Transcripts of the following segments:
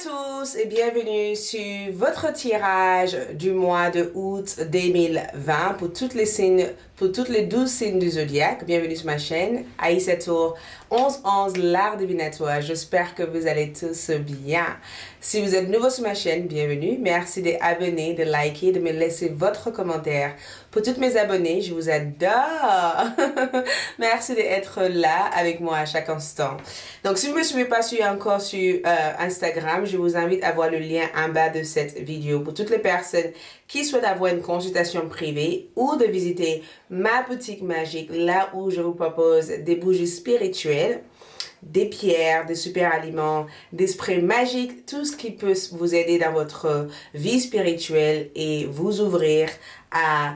tous et bienvenue sur votre tirage du mois de août 2020 pour toutes les signes, pour toutes les 12 signes du zodiaque. Bienvenue sur ma chaîne, Aïssa Tour 1111 l'art divinatoire. J'espère que vous allez tous bien. Si vous êtes nouveau sur ma chaîne, bienvenue. Merci d'abonner, de liker, de me laisser votre commentaire. Pour toutes mes abonnés, je vous adore. Merci d'être là avec moi à chaque instant. Donc, si vous ne me suivez pas encore sur Instagram, je vous invite à voir le lien en bas de cette vidéo pour toutes les personnes qui souhaitent avoir une consultation privée ou de visiter ma boutique magique, là où je vous propose des bougies spirituelles, des pierres, des super aliments, des sprays magiques, tout ce qui peut vous aider dans votre vie spirituelle et vous ouvrir à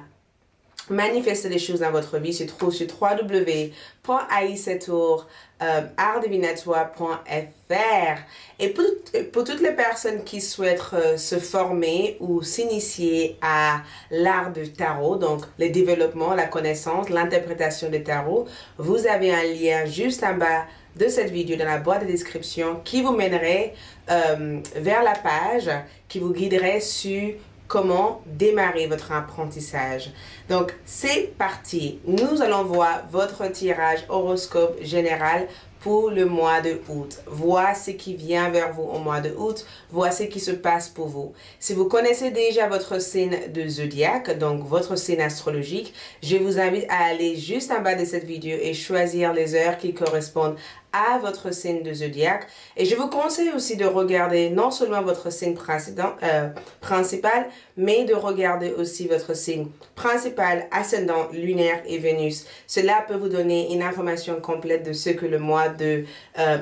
manifester des choses dans votre vie. C'est trop sur www.aïssatour.artdivinatoire.fr. Et pour toutes les personnes qui souhaitent se former ou s'initier à l'art du tarot, donc le développement, la connaissance, l'interprétation des tarots, vous avez un lien juste en bas de cette vidéo dans la boîte de description qui vous mènerait vers la page qui vous guiderait sur comment démarrer votre apprentissage. Donc, c'est parti. Nous allons voir votre tirage horoscope général pour le mois de août. Voici ce qui vient vers vous au mois de août. Voici ce qui se passe pour vous. Si vous connaissez déjà votre signe de zodiaque, donc votre signe astrologique, je vous invite à aller juste en bas de cette vidéo et choisir les heures qui correspondent à votre signe de zodiaque. Et je vous conseille aussi de regarder non seulement votre signe principal, mais de regarder aussi votre signe principal, ascendant, lunaire et Vénus. Cela peut vous donner une information complète de ce que le mois de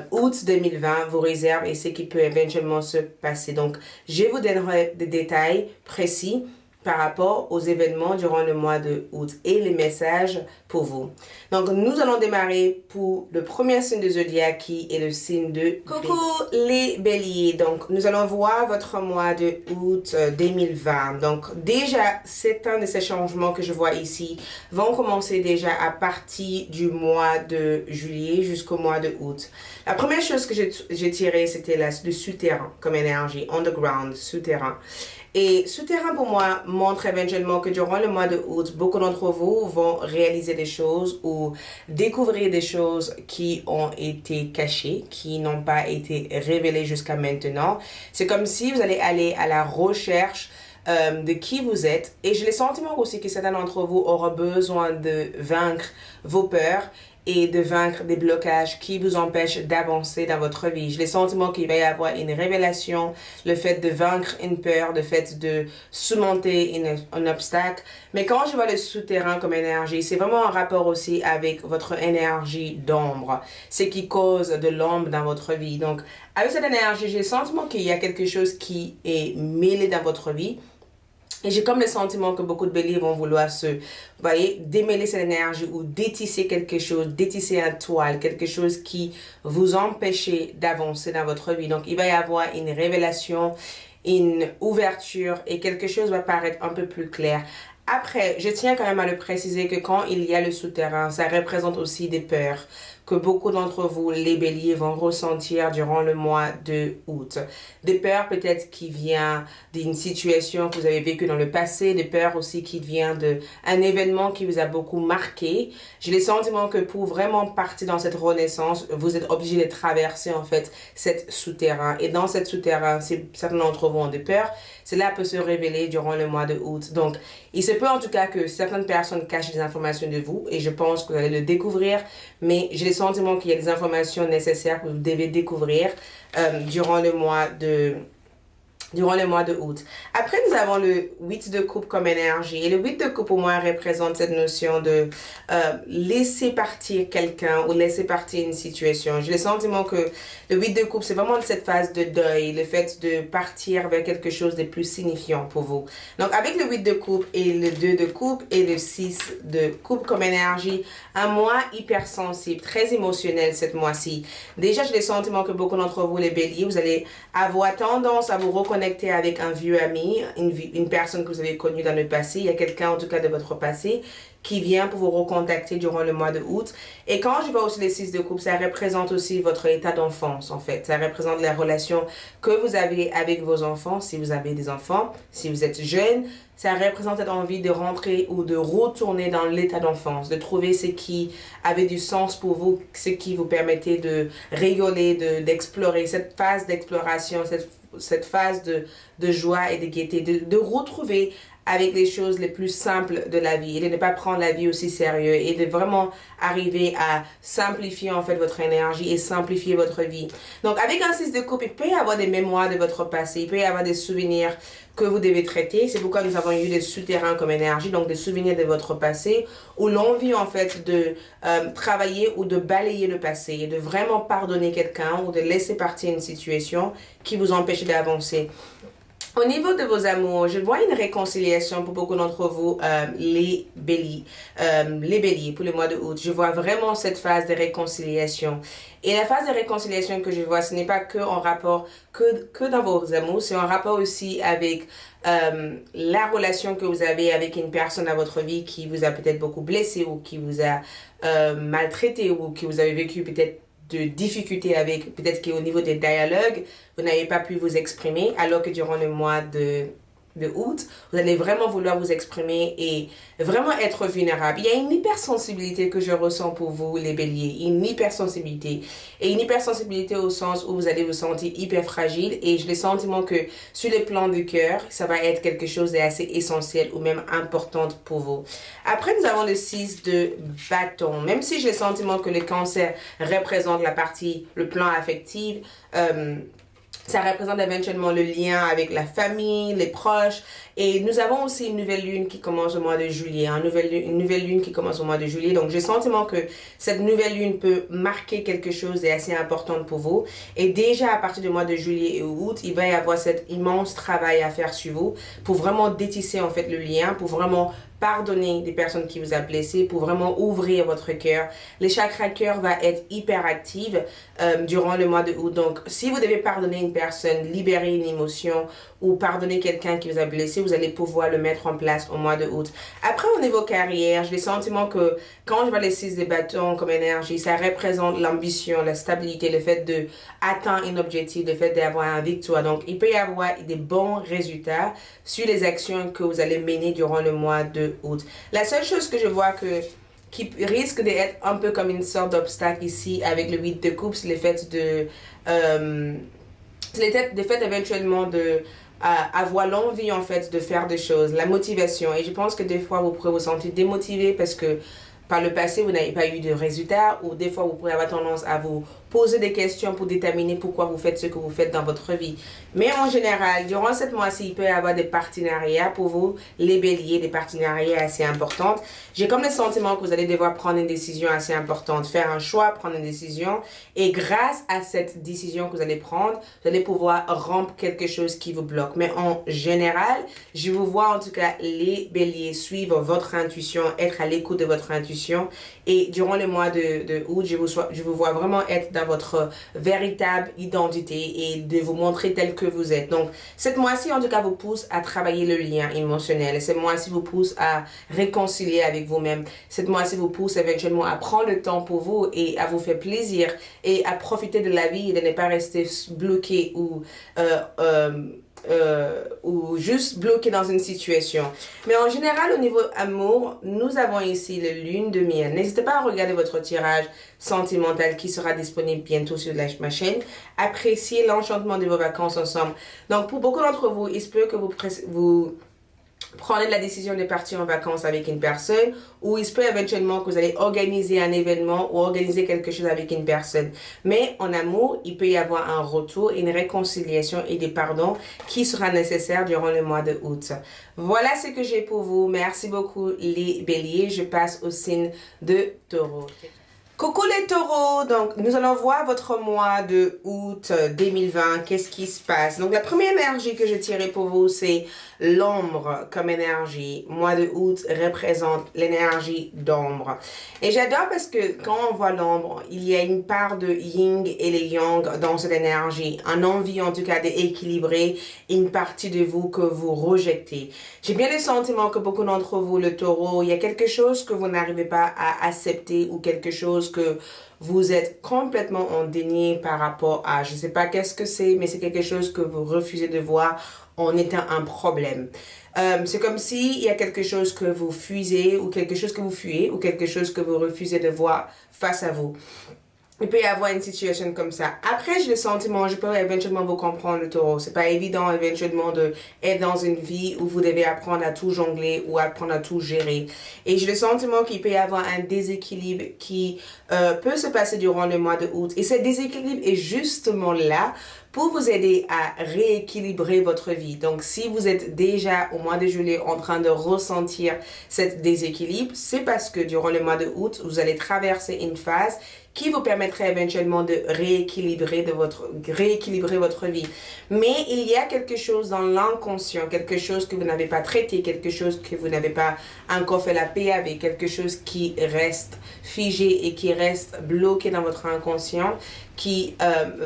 août 2020 vous réserve et ce qui peut éventuellement se passer. Donc, je vous donnerai des détails précis par rapport aux événements durant le mois de août et les messages pour vous. Donc, nous allons démarrer pour le premier signe de zodiaque qui est le signe de Coucou les béliers. Donc, nous allons voir votre mois de août 2020. Donc, déjà, certains de ces changements que je vois ici vont commencer déjà à partir du mois de juillet jusqu'au mois de août. La première chose que j'ai tirée, c'était le souterrain comme énergie, underground, souterrain. Et souterrain pour moi montre éventuellement que durant le mois de août, beaucoup d'entre vous vont réaliser des choses ou découvrir des choses qui ont été cachées, qui n'ont pas été révélées jusqu'à maintenant. C'est comme si vous allez aller à la recherche de qui vous êtes. Et j'ai le sentiment aussi que certains d'entre vous auront besoin de vaincre vos peurs et de vaincre des blocages qui vous empêchent d'avancer dans votre vie. J'ai le sentiment qu'il va y avoir une révélation, le fait de vaincre une peur, le fait de surmonter un obstacle. Mais quand je vois le souterrain comme énergie, c'est vraiment un rapport aussi avec votre énergie d'ombre, ce qui cause de l'ombre dans votre vie. Donc, avec cette énergie, j'ai le sentiment qu'il y a quelque chose qui est mêlé dans votre vie. Et j'ai comme le sentiment que beaucoup de béliers vont vouloir démêler cette énergie ou détisser quelque chose, détisser un toile, quelque chose qui vous empêche d'avancer dans votre vie. Donc, il va y avoir une révélation, une ouverture et quelque chose va paraître un peu plus clair. Après, je tiens quand même à le préciser que quand il y a le souterrain, ça représente aussi des peurs que beaucoup d'entre vous, les béliers, vont ressentir durant le mois de août. Des peurs peut-être qui viennent d'une situation que vous avez vécue dans le passé, des peurs aussi qui viennent d'un événement qui vous a beaucoup marqué. J'ai le sentiment que pour vraiment partir dans cette renaissance, vous êtes obligé de traverser en fait cette souterrain. Et dans cette souterrain, certains d'entre vous ont des peurs. Cela peut se révéler durant le mois de août. Donc, il se peut en tout cas que certaines personnes cachent des informations de vous et je pense que vous allez le découvrir, mais j'ai le sentiment qu'il y a des informations nécessaires que vous devez découvrir durant le mois de août. Après, nous avons le 8 de coupe comme énergie. Et le 8 de coupe, pour moi, représente cette notion de laisser partir quelqu'un ou laisser partir une situation. J'ai le sentiment que le 8 de coupe, c'est vraiment cette phase de deuil, le fait de partir vers quelque chose de plus signifiant pour vous. Donc, avec le 8 de coupe et le 2 de coupe et le 6 de coupe comme énergie, un mois hypersensible, très émotionnel cette mois-ci. Déjà, j'ai le sentiment que beaucoup d'entre vous, les béliers, vous allez avoir tendance à vous reconnaître reconnecter avec un vieux ami, une personne que vous avez connue dans le passé. Il y a quelqu'un, en tout cas, de votre passé qui vient pour vous recontacter durant le mois de août. Et quand je vois aussi les 6 de coupe, ça représente aussi votre état d'enfance, en fait. Ça représente les relations que vous avez avec vos enfants, si vous avez des enfants, si vous êtes jeune. Ça représente cette envie de rentrer ou de retourner dans l'état d'enfance, de trouver ce qui avait du sens pour vous, ce qui vous permettait de rigoler, d'explorer cette phase d'exploration, cette phase de joie et de gaieté, de retrouver avec les choses les plus simples de la vie et de ne pas prendre la vie aussi sérieux et de vraiment arriver à simplifier en fait votre énergie et simplifier votre vie. Donc avec un 6 de coupe, il peut y avoir des mémoires de votre passé, il peut y avoir des souvenirs que vous devez traiter. C'est pourquoi nous avons eu des souterrains comme énergie, donc des souvenirs de votre passé ou l'envie en fait de travailler ou de balayer le passé et de vraiment pardonner quelqu'un ou de laisser partir une situation qui vous empêche d'avancer. Au niveau de vos amours, je vois une réconciliation pour beaucoup d'entre vous, les béliers, pour le mois de août. Je vois vraiment cette phase de réconciliation. Et la phase de réconciliation que je vois, ce n'est pas que en rapport, que dans vos amours, c'est en rapport aussi avec la relation que vous avez avec une personne dans votre vie qui vous a peut-être beaucoup blessé ou qui vous a maltraité ou qui vous avez vécu peut-être de difficultés avec, peut-être qu'au niveau des dialogues, vous n'avez pas pu vous exprimer, alors que durant le mois de août, vous allez vraiment vouloir vous exprimer et vraiment être vulnérable. Il y a une hypersensibilité que je ressens pour vous, les béliers, une hypersensibilité. Et une hypersensibilité au sens où vous allez vous sentir hyper fragile et j'ai le sentiment que sur le plan du cœur, ça va être quelque chose d'assez essentiel ou même importante pour vous. Après, nous avons le 6 de bâton. Même si j'ai le sentiment que le cancer représente la partie, le plan affectif, ça représente éventuellement le lien avec la famille, les proches. Et nous avons aussi une nouvelle lune qui commence au mois de juillet. Une nouvelle lune qui commence au mois de juillet. Donc, j'ai le sentiment que cette nouvelle lune peut marquer quelque chose d'assez important pour vous. Et déjà, à partir du mois de juillet et août, il va y avoir cet immense travail à faire sur vous pour vraiment détisser en fait le lien, pour vraiment pardonner des personnes qui vous ont blessé, pour vraiment ouvrir votre cœur. Les chakras cœur va être hyper active durant le mois de août. Donc, si vous devez pardonner une personne, libérer une émotion ou pardonner quelqu'un qui vous a blessé, vous allez pouvoir le mettre en place au mois de août. Après, au niveau carrière, j'ai le sentiment que quand je vois les 6 de bâton comme énergie, ça représente l'ambition, la stabilité, le fait de atteindre un objectif, le fait d'avoir un victoire. Donc, il peut y avoir des bons résultats sur les actions que vous allez mener durant le mois de août. La seule chose que je vois qui risque d'être un peu comme une sorte d'obstacle ici avec le 8 de coupe, c'est le fait de éventuellement de avoir l'envie en fait de faire des choses, la motivation. Et je pense que des fois vous pourrez vous sentir démotivé parce que par le passé vous n'avez pas eu de résultats ou des fois vous pourrez avoir tendance à vous poser des questions pour déterminer pourquoi vous faites ce que vous faites dans votre vie. Mais en général, durant cette mois-ci, il peut y avoir des partenariats pour vous, les béliers, des partenariats assez importants. J'ai comme le sentiment que vous allez devoir prendre une décision assez importante, faire un choix, prendre une décision. Et grâce à cette décision que vous allez prendre, vous allez pouvoir rompre quelque chose qui vous bloque. Mais en général, je vous vois en tout cas les béliers suivre votre intuition, être à l'écoute de votre intuition. Et durant le mois de août, je vous vois vraiment être dans votre véritable identité et de vous montrer tel que vous êtes. Donc, cette mois-ci, en tout cas, vous pousse à travailler le lien émotionnel. Cette mois-ci vous pousse à réconcilier avec vous-même. Cette mois-ci vous pousse éventuellement à prendre le temps pour vous et à vous faire plaisir et à profiter de la vie et de ne pas rester bloqué ou juste bloqué dans une situation. Mais en général, au niveau amour, nous avons ici le lune de miel. N'hésitez pas à regarder votre tirage sentimental qui sera disponible bientôt sur ma chaîne. Appréciez l'enchantement de vos vacances ensemble. Donc, pour beaucoup d'entre vous, il se peut que vous prenez la décision de partir en vacances avec une personne ou il se peut éventuellement que vous allez organiser un événement ou organiser quelque chose avec une personne. Mais en amour, il peut y avoir un retour, une réconciliation et des pardons qui sera nécessaire durant le mois de août. Voilà ce que j'ai pour vous. Merci beaucoup les béliers. Je passe au signe de taureau. Coucou les taureaux, donc nous allons voir votre mois de août 2020, qu'est-ce qui se passe. Donc la première énergie que j'ai tirée pour vous, c'est l'ombre comme énergie. Mois de août représente l'énergie d'ombre. Et j'adore parce que quand on voit l'ombre, il y a une part de yin et les yang dans cette énergie. Un envie en tout cas d'équilibrer une partie de vous que vous rejetez. J'ai bien le sentiment que beaucoup d'entre vous, le taureau, il y a quelque chose que vous n'arrivez pas à accepter ou quelque chose que vous êtes complètement en déni par rapport à, je ne sais pas qu'est-ce que c'est, mais c'est quelque chose que vous refusez de voir en étant un problème. C'est comme s'il y a quelque chose que vous fuyez ou quelque chose que vous fuyez ou quelque chose que vous refusez de voir face à vous. Il peut y avoir une situation comme ça. Après, j'ai le sentiment, je peux éventuellement vous comprendre le taureau. C'est pas évident éventuellement de être dans une vie où vous devez apprendre à tout jongler ou apprendre à tout gérer. Et j'ai le sentiment qu'il peut y avoir un déséquilibre qui peut se passer durant le mois de août. Et ce déséquilibre est justement là pour vous aider à rééquilibrer votre vie. Donc, si vous êtes déjà au mois de juillet en train de ressentir cet déséquilibre, c'est parce que durant le mois de août, vous allez traverser une phase qui vous permettrait éventuellement de rééquilibrer votre vie. Mais il y a quelque chose dans l'inconscient, quelque chose que vous n'avez pas traité, quelque chose que vous n'avez pas encore fait la paix avec, quelque chose qui reste figé et qui reste bloqué dans votre inconscient, qui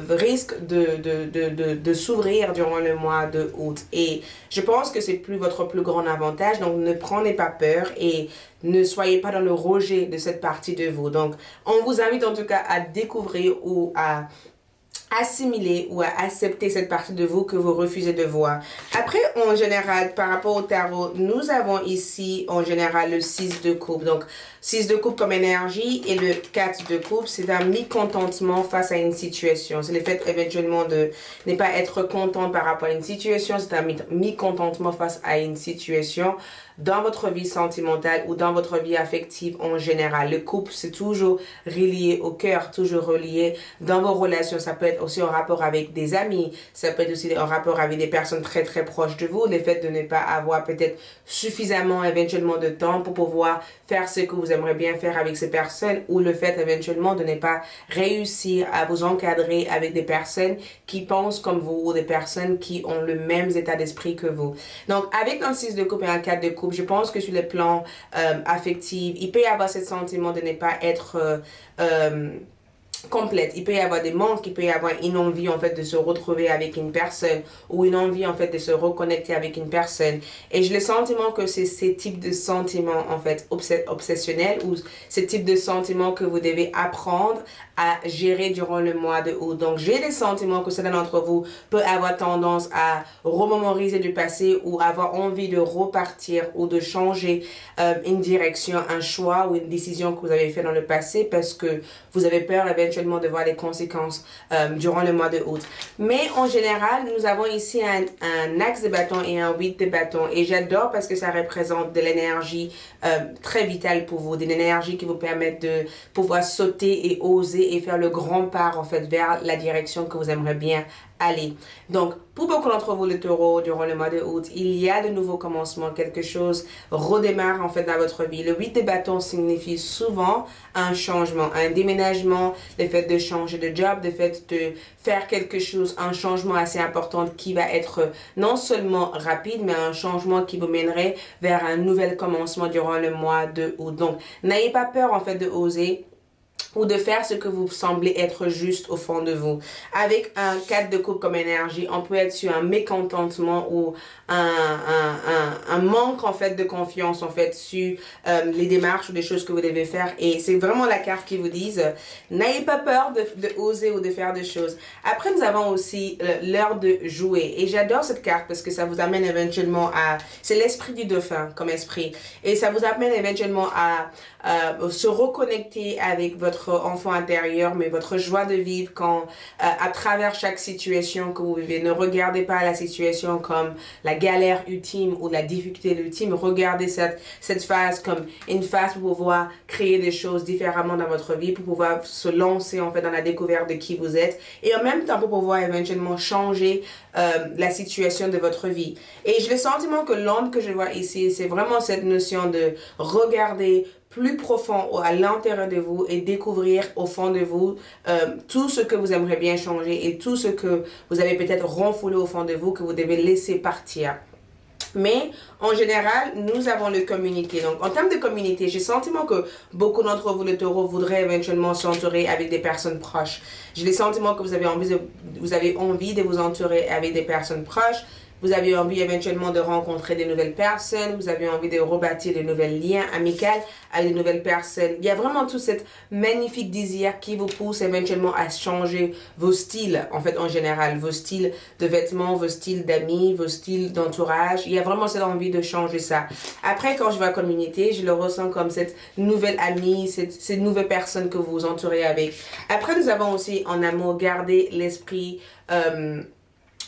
risque de s'ouvrir durant le mois de août. Et je pense que c'est votre plus grand avantage. Donc, ne prenez pas peur et ne soyez pas dans le rejet de cette partie de vous. Donc, on vous invite en tout cas à découvrir ou à assimiler ou à accepter cette partie de vous que vous refusez de voir. Après, en général, par rapport au tarot, nous avons ici, en général, le 6 de coupe. Donc, 6 de coupe comme énergie et le 4 de coupe, c'est un mécontentement face à une situation. C'est le fait éventuellement de ne pas être content par rapport à une situation. C'est un mécontentement face à une situation dans votre vie sentimentale ou dans votre vie affective en général. Le couple, c'est toujours relié au cœur, toujours relié dans vos relations. Ça peut être aussi en rapport avec des amis, ça peut être aussi en rapport avec des personnes très très proches de vous. Le fait de ne pas avoir peut-être suffisamment éventuellement de temps pour pouvoir faire ce que vous aimeriez bien faire avec ces personnes, ou le fait éventuellement de ne pas réussir à vous encadrer avec des personnes qui pensent comme vous ou des personnes qui ont le même état d'esprit que vous. Donc avec un 6 de coupe et un 4 de coupe, je pense que sur le plan affectif, il peut y avoir ce sentiment de ne pas être complète. Il peut y avoir des manques, il peut y avoir une envie en fait de se retrouver avec une personne ou une envie en fait de se reconnecter avec une personne. Et j'ai le sentiment que c'est ces types de sentiments en fait obsessionnels ou ces types de sentiments que vous devez apprendre à gérer durant le mois de août. Donc j'ai le sentiment que certains d'entre vous peut avoir tendance à remémoriser du passé ou avoir envie de repartir ou de changer une direction, un choix ou une décision que vous avez fait dans le passé parce que vous avez peur éventuellement de voir les conséquences durant le mois de août. Mais en général, nous avons ici un axe de bâton et un 8 de bâton. Et j'adore parce que ça représente de l'énergie très vitale pour vous, de l'énergie qui vous permet de pouvoir sauter et oser et faire le grand pas en fait vers la direction que vous aimeriez bien aller. Donc, pour beaucoup d'entre vous, le taureau, durant le mois de août, il y a de nouveaux commencements, quelque chose redémarre en fait dans votre vie. Le 8 de bâton signifie souvent un changement, un déménagement, le fait de changer de job, le fait de faire quelque chose, un changement assez important qui va être non seulement rapide, mais un changement qui vous mènerait vers un nouvel commencement durant le mois de août. Donc, n'ayez pas peur en fait de oser ou de faire ce que vous semblez être juste au fond de vous. Avec un 4 de coupe comme énergie, on peut être sur un mécontentement ou un manque en fait de confiance en fait sur les démarches ou des choses que vous devez faire. Et c'est vraiment la carte qui vous dit n'ayez pas peur de oser ou de faire des choses. Après, nous avons aussi l'heure de jouer. Et j'adore cette carte parce que ça vous amène éventuellement à... C'est l'esprit du dauphin comme esprit. Et ça vous amène éventuellement à se reconnecter avec votre enfant intérieur, mais votre joie de vivre quand, à travers chaque situation que vous vivez, ne regardez pas la situation comme la galère ultime ou la difficulté ultime. Regardez cette phase comme une phase pour pouvoir créer des choses différemment dans votre vie, pour pouvoir se lancer en fait dans la découverte de qui vous êtes et en même temps pour pouvoir éventuellement changer la situation de votre vie. Et j'ai le sentiment que l'ombre que je vois ici, c'est vraiment cette notion de regarder plus profond à l'intérieur de vous et découvrir au fond de vous tout ce que vous aimeriez bien changer et tout ce que vous avez peut-être renfoulé au fond de vous que vous devez laisser partir. Mais en général, nous avons le communiqué. Donc, en termes de communauté, j'ai le sentiment que beaucoup d'entre vous, le taureau, voudraient éventuellement s'entourer avec des personnes proches. J'ai le sentiment que vous avez envie de vous entourer avec des personnes proches. Vous avez envie éventuellement de rencontrer de nouvelles personnes. Vous avez envie de rebâtir de nouveaux liens amicaux avec de nouvelles personnes. Il y a vraiment tout cet magnifique désir qui vous pousse éventuellement à changer vos styles, en fait, en général. Vos styles de vêtements, vos styles d'amis, vos styles d'entourage. Il y a vraiment cette envie de changer ça. Après, quand je vois communauté, je le ressens comme cette nouvelle amie, cette nouvelle personne que vous vous entourez avec. Après, nous avons aussi en amour gardé l'esprit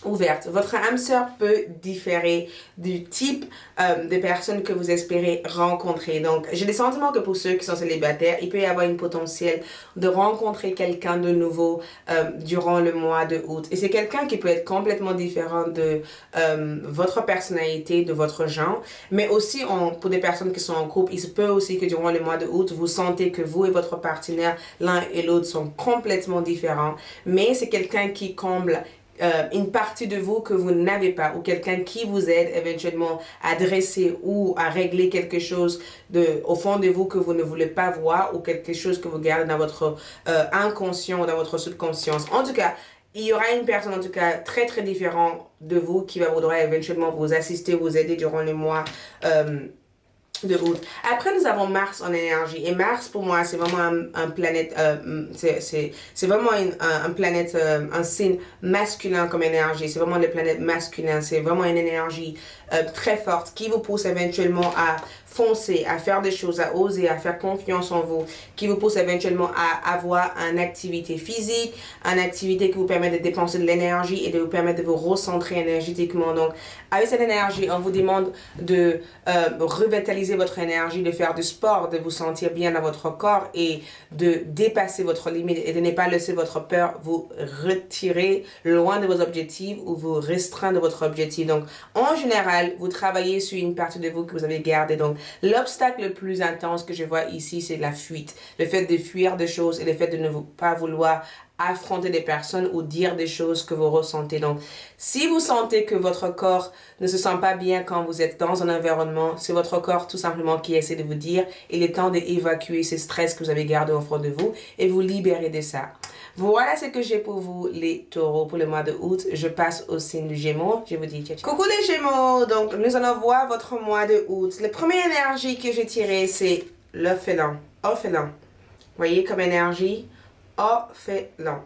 ouverte. Votre âme sœur peut différer du type de personnes que vous espérez rencontrer. Donc, j'ai le sentiment que pour ceux qui sont célibataires, il peut y avoir une potentiel de rencontrer quelqu'un de nouveau durant le mois de août. Et c'est quelqu'un qui peut être complètement différent de votre personnalité, de votre genre, mais aussi pour des personnes qui sont en couple, il se peut aussi que durant le mois de août, vous sentez que vous et votre partenaire, l'un et l'autre, sont complètement différents, mais c'est quelqu'un qui comble une partie de vous que vous n'avez pas, ou quelqu'un qui vous aide éventuellement à dresser ou à régler quelque chose au fond de vous que vous ne voulez pas voir, ou quelque chose que vous gardez dans votre inconscient ou dans votre subconscience. En tout cas, il y aura une personne en tout cas très très différente de vous qui va vouloir éventuellement vous assister, vous aider durant le mois de août. Après, nous avons Mars en énergie. Et Mars, pour moi, c'est vraiment un planète, c'est vraiment un planète, un signe masculin comme énergie. C'est vraiment le planète masculin. C'est vraiment une énergie très forte qui vous pousse éventuellement à foncer, à faire des choses, à oser, à faire confiance en vous, qui vous pousse éventuellement à avoir une activité physique, une activité qui vous permet de dépenser de l'énergie et de vous permettre de vous recentrer énergétiquement. Donc, avec cette énergie, on vous demande de revitaliser votre énergie, de faire du sport, de vous sentir bien dans votre corps et de dépasser votre limite et de ne pas laisser votre peur vous retirer loin de vos objectifs ou vous restreindre de votre objectif. Donc, en général, vous travaillez sur une partie de vous que vous avez gardée. Donc, l'obstacle le plus intense que je vois ici, c'est la fuite. Le fait de fuir des choses et le fait de ne pas vouloir affronter des personnes ou dire des choses que vous ressentez. Donc, si vous sentez que votre corps ne se sent pas bien quand vous êtes dans un environnement, c'est votre corps tout simplement qui essaie de vous dire il est temps d'évacuer ce stress que vous avez gardé au fond de vous et vous libérer de ça. Voilà ce que j'ai pour vous les taureaux pour le mois de août. Je passe au signe du Gémeaux. Je vous dis ciao, ciao. Coucou les Gémeaux. Donc, nous allons voir votre mois de août. La première énergie que j'ai tirée, c'est l'orphelin. Orphelin. Voyez comme énergie? Orphelin.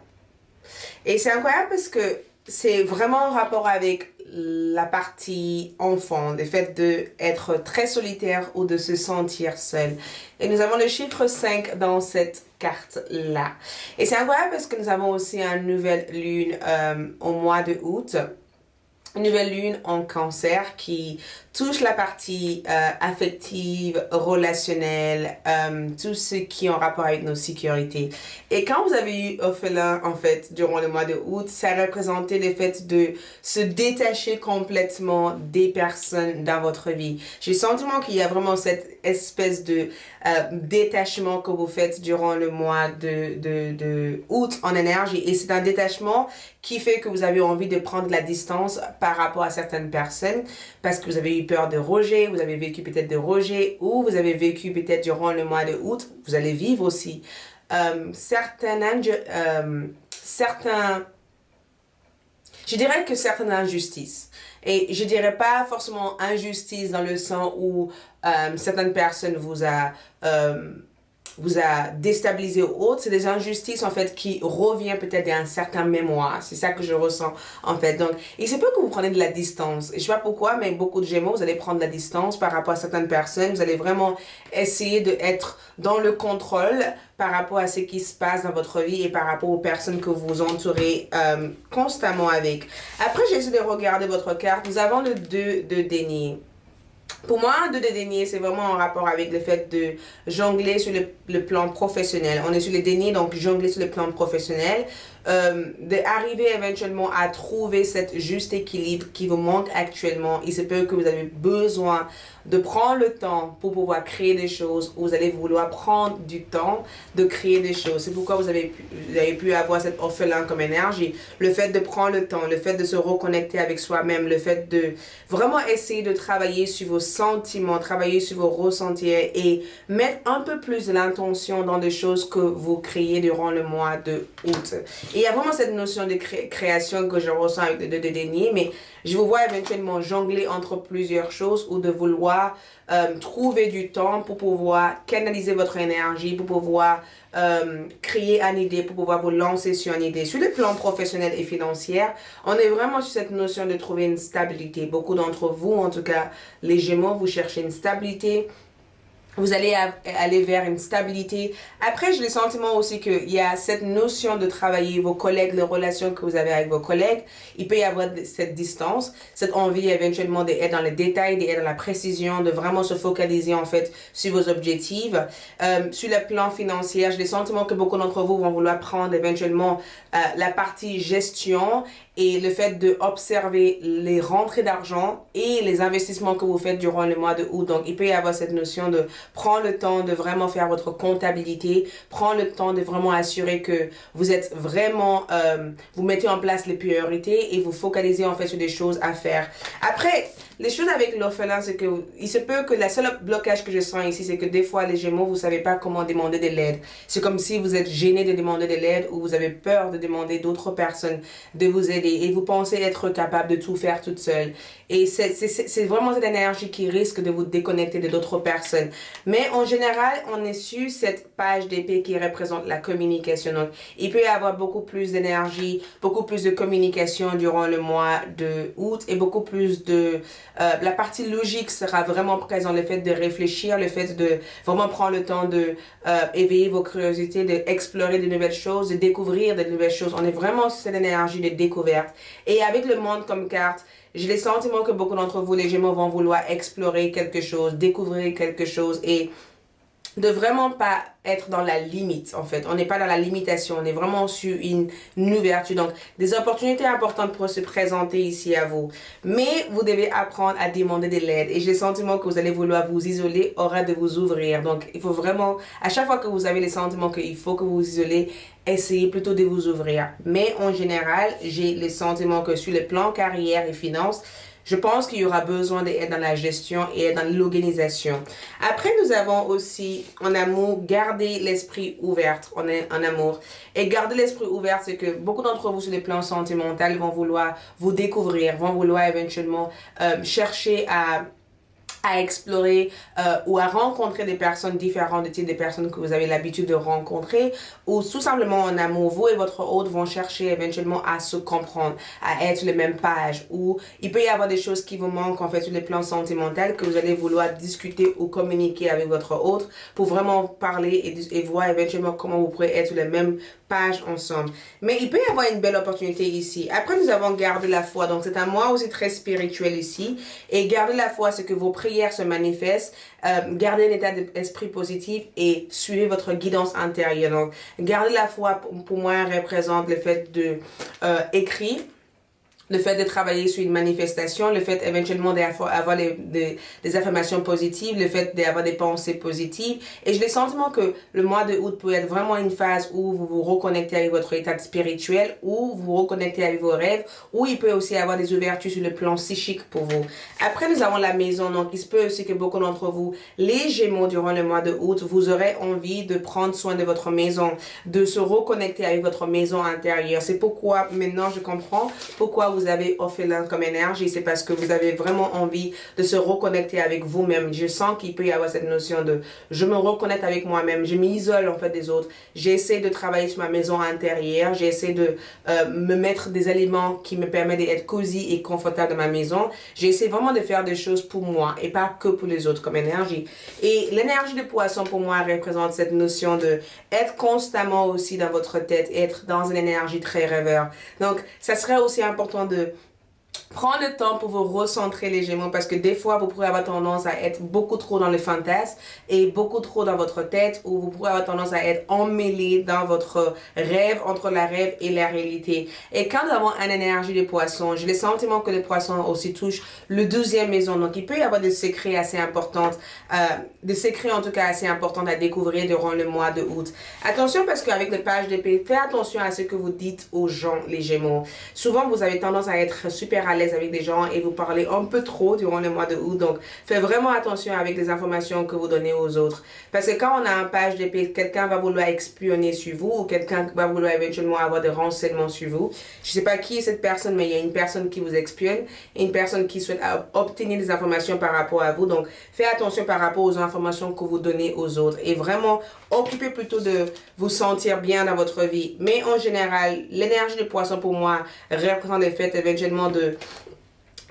Et c'est incroyable parce que c'est vraiment en rapport avec la partie enfant, le fait d'être très solitaire ou de se sentir seul. Et nous avons le chiffre 5 dans cette carte-là. Et c'est incroyable parce que nous avons aussi une nouvelle lune au mois de août. Une nouvelle lune en cancer qui touche la partie affective, relationnelle, tout ce qui est en rapport avec nos sécurités. Et quand vous avez eu orphelin, en fait, durant le mois de août, ça représentait le fait de se détacher complètement des personnes dans votre vie. J'ai le sentiment qu'il y a vraiment cette espèce de détachement que vous faites durant le mois de août en énergie. Et c'est un détachement qui fait que vous avez envie de prendre la distance par rapport à certaines personnes parce que vous avez eu peur de rejet, vous avez vécu peut-être de rejet ou vous avez vécu peut-être durant le mois de août, vous allez vivre aussi je dirais que certaines injustices. Et je dirais pas forcément injustice dans le sens où certaines personnes vous a déstabilisé ou autre, c'est des injustices en fait qui reviennent peut-être d'un certain mémoire. C'est ça que je ressens en fait. Donc, il se peut que vous prenez de la distance. Je sais pas pourquoi, mais beaucoup de Gémeaux, vous allez prendre de la distance par rapport à certaines personnes. Vous allez vraiment essayer d'être dans le contrôle par rapport à ce qui se passe dans votre vie et par rapport aux personnes que vous entourez constamment avec. Après, j'essaie de regarder votre carte. Nous avons le 2 de denier. Pour moi, un 2 de denier, c'est vraiment en rapport avec le fait de jongler sur le plan professionnel. On est sur les deniers, donc jongler sur le plan professionnel. d'arriver éventuellement à trouver cet juste équilibre qui vous manque actuellement. Il se peut que vous avez besoin de prendre le temps pour pouvoir créer des choses. Vous allez vouloir prendre du temps de créer des choses. C'est pourquoi vous avez pu avoir cet orphelin comme énergie. Le fait de prendre le temps, le fait de se reconnecter avec soi-même, le fait de vraiment essayer de travailler sur vos sentiments, travailler sur vos ressentis et mettre un peu plus de l'intention dans des choses que vous créez durant le mois de août. Et il y a vraiment cette notion de création que je ressens avec de déni, mais je vous vois éventuellement jongler entre plusieurs choses ou de vouloir trouver du temps pour pouvoir canaliser votre énergie, pour pouvoir créer une idée, pour pouvoir vous lancer sur une idée. Sur le plan professionnel et financier, on est vraiment sur cette notion de trouver une stabilité. Beaucoup d'entre vous, en tout cas les Gémeaux, vous cherchez une stabilité. Vous allez aller vers une stabilité. Après, j'ai le sentiment aussi qu'il y a cette notion de travailler vos collègues, les relations que vous avez avec vos collègues. Il peut y avoir cette distance, cette envie éventuellement d'être dans les détails, d'être dans la précision, de vraiment se focaliser en fait sur vos objectifs. Sur le plan financier, j'ai le sentiment que beaucoup d'entre vous vont vouloir prendre éventuellement la partie gestion et le fait d'observer les rentrées d'argent et les investissements que vous faites durant le mois de août. Donc, il peut y avoir cette notion de prendre le temps de vraiment faire votre comptabilité, prendre le temps de vraiment assurer que vous êtes vraiment, vous mettez en place les priorités et vous focalisez en fait sur des choses à faire. Après, les choses avec l'orphelin, c'est que il se peut que la seule blocage que je sens ici, c'est que des fois, les Gémeaux, vous savez pas comment demander de l'aide. C'est comme si vous êtes gêné de demander de l'aide ou vous avez peur de demander d'autres personnes de vous aider et vous pensez être capable de tout faire toute seule. Et c'est vraiment cette énergie qui risque de vous déconnecter de d'autres personnes. Mais en général, on est sur cette page d'épée qui représente la communication. Donc, il peut y avoir beaucoup plus d'énergie, beaucoup plus de communication durant le mois de août et beaucoup plus de... la partie logique sera vraiment présente, le fait de réfléchir, le fait de vraiment prendre le temps de éveiller vos curiosités, d'explorer de nouvelles choses, de découvrir de nouvelles choses. On est vraiment sur cette énergie de découverte. Et avec le monde comme carte, j'ai le sentiment que beaucoup d'entre vous, les Gémeaux, vont vouloir explorer quelque chose, découvrir quelque chose et de vraiment pas être dans la limite, en fait. On n'est pas dans la limitation, on est vraiment sur une ouverture. Donc, des opportunités importantes pour se présenter ici à vous. Mais vous devez apprendre à demander de l'aide. Et j'ai le sentiment que vous allez vouloir vous isoler, aura de vous ouvrir. Donc, il faut vraiment, à chaque fois que vous avez le sentiment qu'il faut que vous vous isolez, essayez plutôt de vous ouvrir. Mais en général, j'ai le sentiment que sur le plan carrière et finances, je pense qu'il y aura besoin d'être dans la gestion et dans l'organisation. Après, nous avons aussi en amour, garder l'esprit ouvert en amour. Et garder l'esprit ouvert, c'est que beaucoup d'entre vous sur les plans sentimentaux vont vouloir vous découvrir, vont vouloir éventuellement chercher à explorer ou à rencontrer des personnes différentes, des personnes que vous avez l'habitude de rencontrer, ou tout simplement en amour, vous et votre hôte vont chercher éventuellement à se comprendre, à être sur les mêmes pages, ou il peut y avoir des choses qui vous manquent en fait sur les plans sentimentaux que vous allez vouloir discuter ou communiquer avec votre hôte pour vraiment parler et voir éventuellement comment vous pourrez être sur les mêmes pages ensemble. Mais il peut y avoir une belle opportunité ici. Après, nous avons gardé la foi. Donc, c'est un mois aussi très spirituel ici. Et garder la foi, c'est que vos prières se manifestent. Gardez un état d'esprit positif et suivez votre guidance intérieure. Donc, garder la foi, pour moi, représente le fait de écrire, le fait de travailler sur une manifestation, le fait éventuellement d'avoir des affirmations positives, le fait d'avoir des pensées positives. Et j'ai le sentiment que le mois de août peut être vraiment une phase où vous vous reconnectez avec votre état spirituel, où vous vous reconnectez avec vos rêves, où il peut aussi avoir des ouvertures sur le plan psychique pour vous. Après, nous avons la maison. Donc, il se peut aussi que beaucoup d'entre vous, les Gémeaux, durant le mois de août, vous aurez envie de prendre soin de votre maison, de se reconnecter avec votre maison intérieure. C'est pourquoi, maintenant, je comprends pourquoi vous avez orphelin comme énergie, c'est parce que vous avez vraiment envie de se reconnecter avec vous-même. Je sens qu'il peut y avoir cette notion de je me reconnecte avec moi-même, je m'isole en fait des autres, j'essaie de travailler sur ma maison intérieure, j'essaie de me mettre des aliments qui me permettent d'être cosy et confortable dans ma maison, j'essaie vraiment de faire des choses pour moi et pas que pour les autres comme énergie. Et l'énergie de poisson pour moi représente cette notion de être constamment aussi dans votre tête, être dans une énergie très rêveur. Donc ça serait aussi important de Prends le temps pour vous recentrer les Gémeaux parce que des fois, vous pourrez avoir tendance à être beaucoup trop dans le fantasme et beaucoup trop dans votre tête ou vous pourrez avoir tendance à être emmêlé dans votre rêve, entre la rêve et la réalité. Et quand nous avons une énergie de poisson, j'ai le sentiment que le poisson aussi touche le 12e maison. Donc, il peut y avoir des secrets assez importants, des secrets en tout cas assez importants à découvrir durant le mois de août. Attention parce qu'avec les pages d'épée, faites attention à ce que vous dites aux gens, les Gémeaux. Souvent, vous avez tendance à être super à l'aise avec des gens et vous parlez un peu trop durant le mois de août. Donc, faites vraiment attention avec les informations que vous donnez aux autres. Parce que quand on a une page d'épée, quelqu'un va vouloir espionner sur vous ou quelqu'un va vouloir éventuellement avoir des renseignements sur vous. Je ne sais pas qui est cette personne, mais il y a une personne qui vous espionne et une personne qui souhaite obtenir des informations par rapport à vous. Donc, faites attention par rapport aux informations que vous donnez aux autres et vraiment occupez plutôt de vous sentir bien dans votre vie. Mais en général, l'énergie de poisson pour moi représente le fait éventuellement de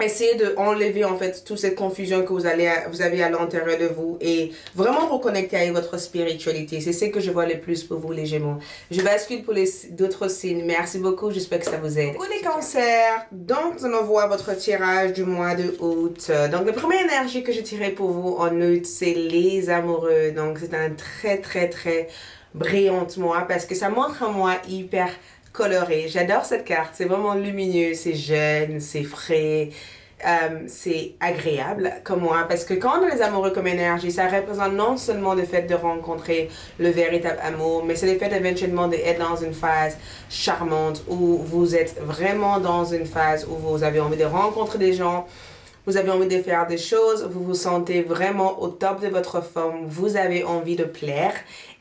essayer de enlever en fait toute cette confusion que vous avez à l'intérieur de vous et vraiment reconnecter avec votre spiritualité. C'est ce que je vois le plus pour vous les Gémeaux. Je bascule pour les d'autres signes. Merci beaucoup, j'espère que ça vous aide. Pour les cancers, donc nous allons voir votre tirage du mois de août. Donc la première énergie que je tirais pour vous en août, c'est les amoureux. Donc c'est un très brillant mois parce que ça montre un mois hyper coloré. J'adore cette carte. C'est vraiment lumineux, c'est jeune, c'est frais, c'est agréable comme moi. Parce que quand on a les amoureux comme énergie, ça représente non seulement le fait de rencontrer le véritable amour, mais c'est le fait éventuellement d'être dans une phase charmante où vous êtes vraiment dans une phase où vous avez envie de rencontrer des gens. Vous avez envie de faire des choses, vous vous sentez vraiment au top de votre forme, vous avez envie de plaire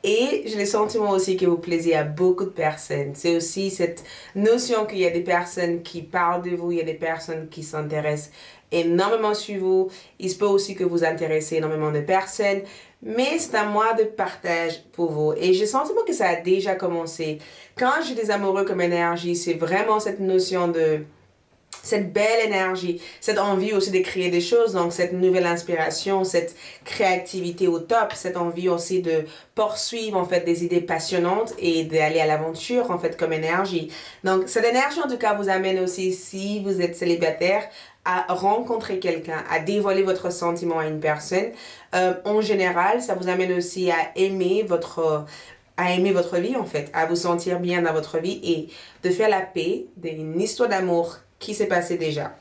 et j'ai le sentiment aussi que vous plaisez à beaucoup de personnes. C'est aussi cette notion qu'il y a des personnes qui parlent de vous, il y a des personnes qui s'intéressent énormément sur vous. Il se peut aussi que vous intéressez énormément de personnes, mais c'est un mois de partage pour vous. Et j'ai le sentiment que ça a déjà commencé. Quand j'ai des amoureux comme énergie, c'est vraiment cette notion de cette belle énergie, cette envie aussi de créer des choses, donc cette nouvelle inspiration, cette créativité au top, cette envie aussi de poursuivre en fait des idées passionnantes et d'aller à l'aventure en fait comme énergie. Donc cette énergie en tout cas vous amène aussi, si vous êtes célibataire, à rencontrer quelqu'un, à dévoiler votre sentiment à une personne. En général, ça vous amène aussi à aimer votre vie en fait, à vous sentir bien dans votre vie et de faire la paix d'une histoire d'amour qui s'est passée déjà.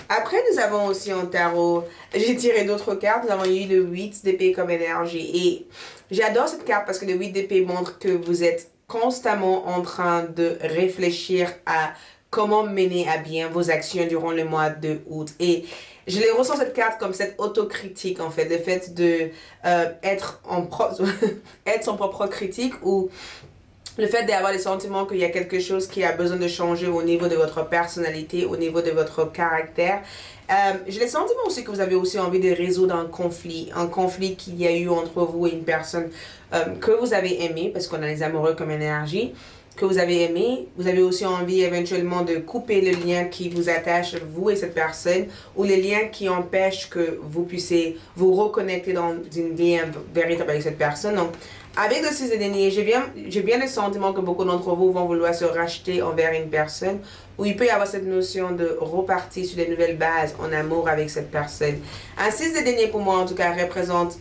Après, nous avons aussi en tarot, j'ai tiré d'autres cartes, nous avons eu le 8 d'épée comme énergie et j'adore cette carte parce que le 8 d'épée montre que vous êtes constamment en train de réfléchir à comment mener à bien vos actions durant le mois de août et je les ressens cette carte comme cette autocritique en fait, le fait de être son propre critique ou le fait d'avoir le sentiment qu'il y a quelque chose qui a besoin de changer au niveau de votre personnalité, au niveau de votre caractère. J'ai le sentiment aussi que vous avez aussi envie de résoudre un conflit qu'il y a eu entre vous et une personne que vous avez aimée, parce qu'on a les amoureux comme énergie, que vous avez aimé. Vous avez aussi envie éventuellement de couper le lien qui vous attache, vous et cette personne, ou les liens qui empêchent que vous puissiez vous reconnecter dans un lien véritable avec cette personne. Donc, avec le 6 de denier, j'ai bien le sentiment que beaucoup d'entre vous vont vouloir se racheter envers une personne, où il peut y avoir cette notion de repartir sur de nouvelles bases en amour avec cette personne. Un 6 de denier pour moi en tout cas représente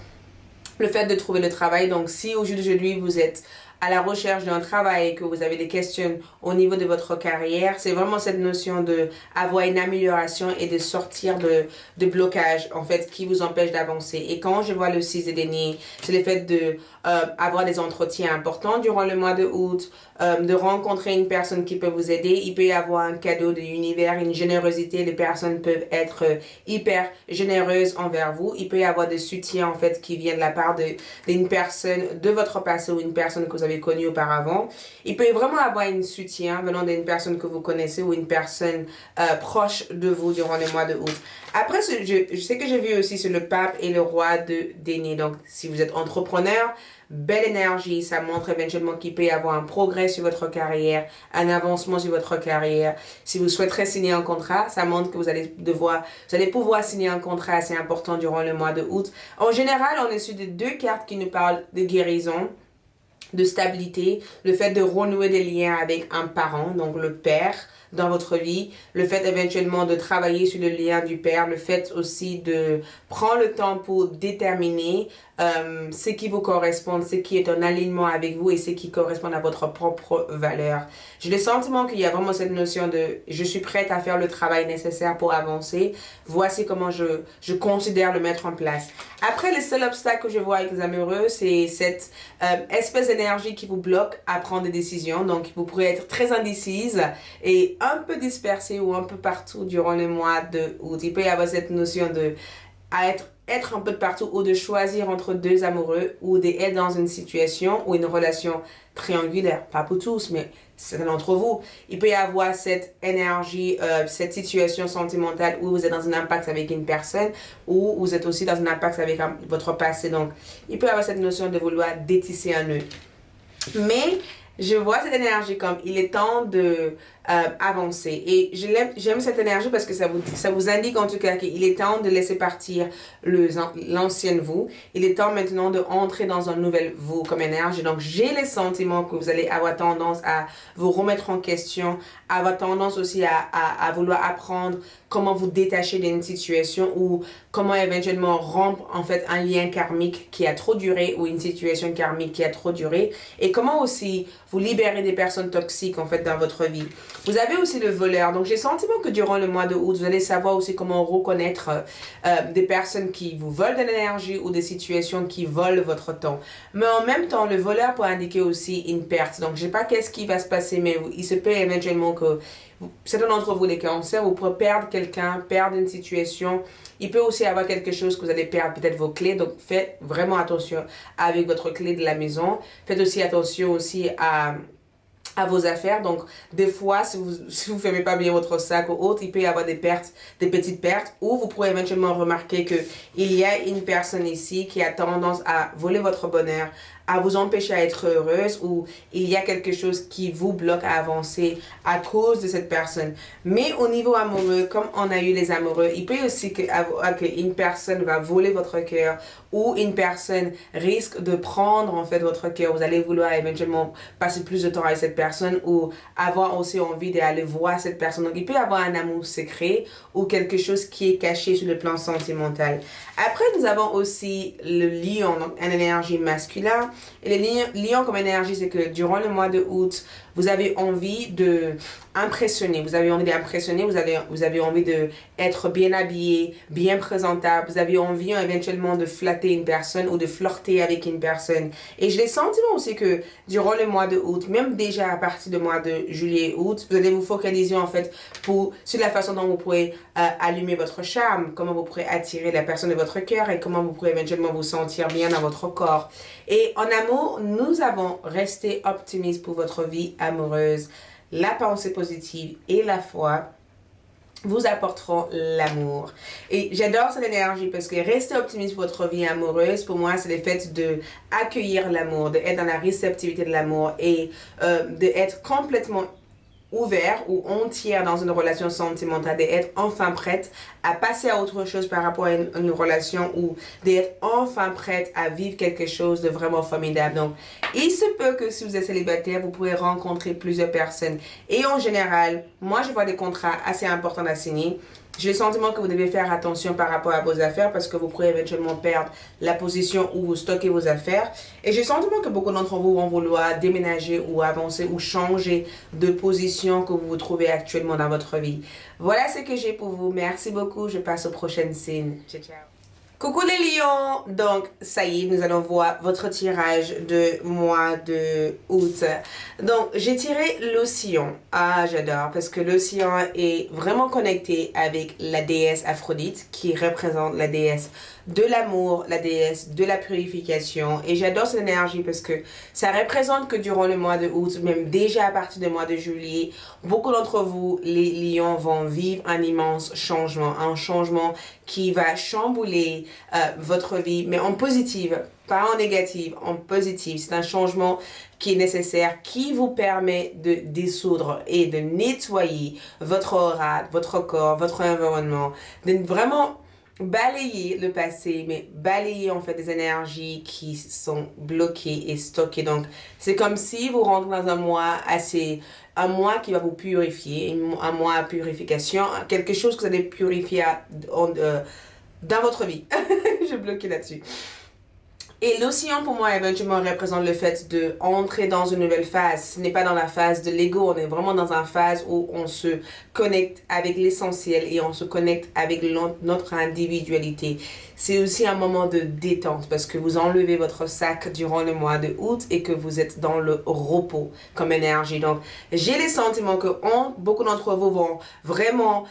le fait de trouver le travail. Donc si au jour d'aujourd'hui vous êtes à la recherche d'un travail et que vous avez des questions au niveau de votre carrière, c'est vraiment cette notion de avoir une amélioration et de sortir de blocages en fait qui vous empêchent d'avancer. Et quand je vois le 6 de denier, c'est le fait de avoir des entretiens importants durant le mois de août, de rencontrer une personne qui peut vous aider. Il peut y avoir un cadeau de l'univers, une générosité. Les personnes peuvent être hyper généreuses envers vous. Il peut y avoir des soutiens en fait qui viennent de la part d'une personne de votre passé ou une personne que vous avez connue auparavant. Il peut vraiment avoir un soutien venant d'une personne que vous connaissez ou une personne proche de vous durant le mois de août. Après, je sais que j'ai vu aussi sur le pape et le roi de denier. Donc, si vous êtes entrepreneur, belle énergie, ça montre éventuellement qu'il peut y avoir un progrès sur votre carrière, un avancement sur votre carrière. Si vous souhaiterez signer un contrat, ça montre que vous allez pouvoir signer un contrat assez important durant le mois de août. En général, on est sur de deux cartes qui nous parlent de guérison, de stabilité, le fait de renouer des liens avec un parent, donc le père dans votre vie, le fait éventuellement de travailler sur le lien du père, le fait aussi de prendre le temps pour déterminer ce qui vous correspond, ce qui est en alignement avec vous et ce qui correspond à votre propre valeur. J'ai le sentiment qu'il y a vraiment cette notion de je suis prête à faire le travail nécessaire pour avancer. Voici comment je considère le mettre en place. Après, le seul obstacle que je vois avec les amoureux, c'est cette espèce d'énergie qui vous bloque à prendre des décisions. Donc, vous pourrez être très indécise et un peu dispersée ou un peu partout durant le mois de août. Il peut y avoir cette notion de être un peu de partout ou de choisir entre deux amoureux ou d'être dans une situation ou une relation triangulaire. Pas pour tous, mais certains d'entre vous. Il peut y avoir cette énergie, cette situation sentimentale où vous êtes dans un impact avec une personne ou vous êtes aussi dans un impact avec votre passé. Donc, il peut y avoir cette notion de vouloir détisser un nœud. Mais je vois cette énergie comme il est temps de avancer. Et j'aime cette énergie parce que ça vous indique en tout cas qu'il est temps de laisser partir l'ancienne vous. Il est temps maintenant de entrer dans un nouvel vous comme énergie. Donc j'ai le sentiment que vous allez avoir tendance à vous remettre en question, avoir tendance aussi à vouloir apprendre comment vous détacher d'une situation ou comment éventuellement rompre en fait un lien karmique qui a trop duré ou une situation karmique qui a trop duré et comment aussi vous libérer des personnes toxiques en fait dans votre vie. Vous avez aussi le voleur. Donc j'ai le sentiment que durant le mois de août, vous allez savoir aussi comment reconnaître des personnes qui vous volent de l'énergie ou des situations qui volent votre temps. Mais en même temps, le voleur peut indiquer aussi une perte. Donc je ne sais pas qu'est-ce qui va se passer, mais il se peut éventuellement que certains d'entre vous, les cancers, vous pourrez perdre quelqu'un, perdre une situation. Il peut aussi avoir quelque chose que vous allez perdre, peut-être vos clés. Donc, faites vraiment attention avec votre clé de la maison. Faites aussi attention aussi à vos affaires. Donc, des fois, si vous fermez pas bien votre sac ou autre, il peut y avoir des pertes, des petites pertes, ou vous pourrez éventuellement remarquer que il y a une personne ici qui a tendance à voler votre bonheur, à vous empêcher à être heureuse, ou il y a quelque chose qui vous bloque à avancer à cause de cette personne. Mais au niveau amoureux, comme on a eu les amoureux, il peut aussi qu'une personne va voler votre cœur ou une personne risque de prendre en fait votre cœur. Vous allez vouloir éventuellement passer plus de temps avec cette personne ou avoir aussi envie d'aller voir cette personne. Donc il peut y avoir un amour secret ou quelque chose qui est caché sur le plan sentimental. Après, nous avons aussi le lion, donc une énergie masculine. Et le lion comme énergie, c'est que durant le mois de août, vous avez envie de impressionner, vous avez envie d'impressionner, vous avez envie d'être bien habillé, bien présentable, vous avez envie éventuellement de flatter une personne ou de flirter avec une personne. Et j'ai le sentiment aussi que durant le mois de août, même déjà à partir du mois de juillet, août, vous allez vous focaliser en fait sur la façon dont vous pourrez allumer votre charme, comment vous pourrez attirer la personne de votre cœur et comment vous pourrez éventuellement vous sentir bien dans votre corps. Et en amour, nous avons resté optimistes pour votre vie amoureuse. La pensée positive et la foi vous apporteront l'amour. Et j'adore cette énergie parce que rester optimiste pour votre vie amoureuse, pour moi, c'est le fait de accueillir l'amour, d'être dans la réceptivité de l'amour et d'être complètement ouvert ou entière dans une relation sentimentale, d'être enfin prête à passer à autre chose par rapport à une relation ou d'être enfin prête à vivre quelque chose de vraiment formidable. Donc, il se peut que si vous êtes célibataire, vous pourrez rencontrer plusieurs personnes. Et en général, moi, je vois des contrats assez importants à signer. J'ai le sentiment que vous devez faire attention par rapport à vos affaires parce que vous pourrez éventuellement perdre la position où vous stockez vos affaires. Et j'ai le sentiment que beaucoup d'entre vous vont vouloir déménager ou avancer ou changer de position que vous vous trouvez actuellement dans votre vie. Voilà ce que j'ai pour vous. Merci beaucoup. Je passe aux prochaines scènes. Ciao, ciao. Coucou les lions, donc ça y est, nous allons voir votre tirage de mois de août. Donc j'ai tiré l'océan. Ah, j'adore parce que l'océan est vraiment connecté avec la déesse Aphrodite qui représente la déesse de l'amour, la déesse de la purification. Et j'adore cette énergie parce que ça représente que durant le mois de août, même déjà à partir du mois de juillet, beaucoup d'entre vous, les lions, vont vivre un immense changement. Un changement qui va chambouler votre vie, mais en positive, pas en négative, en positive. C'est un changement qui est nécessaire, qui vous permet de dissoudre et de nettoyer votre aura, votre corps, votre environnement, de vraiment balayer le passé, mais balayer en fait des énergies qui sont bloquées et stockées. Donc, c'est comme si vous rentrez dans un mois qui va vous purifier, un mois à purification, quelque chose que vous allez purifier dans votre vie. Je bloquais là-dessus. Et l'océan, pour moi, éventuellement, représente le fait de entrer dans une nouvelle phase. Ce n'est pas dans la phase de l'ego, on est vraiment dans une phase où on se connecte avec l'essentiel et on se connecte avec notre individualité. C'est aussi un moment de détente parce que vous enlevez votre sac durant le mois de août et que vous êtes dans le repos comme énergie. Donc, j'ai les sentiments que beaucoup d'entre vous vont vraiment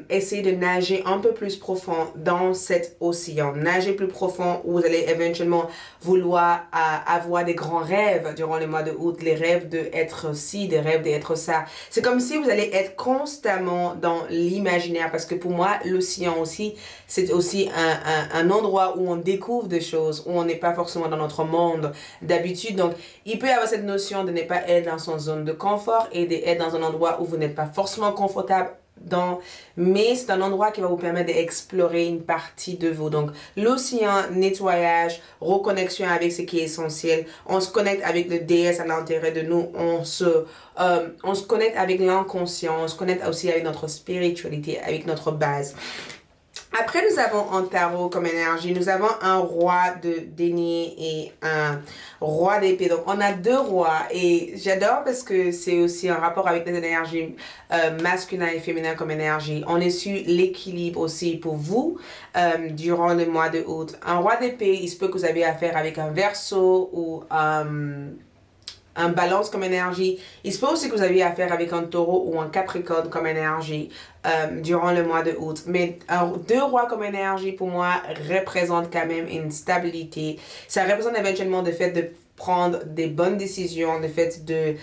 essayer de nager un peu plus profond dans cet océan. Nager plus profond où vous allez éventuellement vouloir avoir des grands rêves durant le mois de août, les rêves d'être ci, des rêves d'être ça. C'est comme si vous allez être constamment dans l'imaginaire parce que pour moi, l'océan aussi, c'est aussi un endroit où on découvre des choses, où on n'est pas forcément dans notre monde d'habitude. Donc, il peut y avoir cette notion de ne pas être dans son zone de confort et d'être dans un endroit où vous n'êtes pas forcément confortable mais c'est un endroit qui va vous permettre d'explorer une partie de vous. Donc, l'océan, nettoyage, reconnexion avec ce qui est essentiel. On se connecte avec le déesse à l'intérieur de nous. On se connecte avec l'inconscient. On se connecte aussi avec notre spiritualité, avec notre base. Après, nous avons en tarot comme énergie, nous avons un roi de denier et un roi d'épée. Donc, on a deux rois et j'adore parce que c'est aussi un rapport avec les énergies masculin et féminin comme énergie. On est sur l'équilibre aussi pour vous durant le mois de août. Un roi d'épée, il se peut que vous avez affaire avec un verseau ou un balance comme énergie. Il se peut aussi que vous aviez affaire avec un taureau ou un capricorne comme énergie durant le mois de août. Mais deux rois comme énergie, pour moi, représentent quand même une stabilité. Ça représente éventuellement le fait de prendre des bonnes décisions, le fait de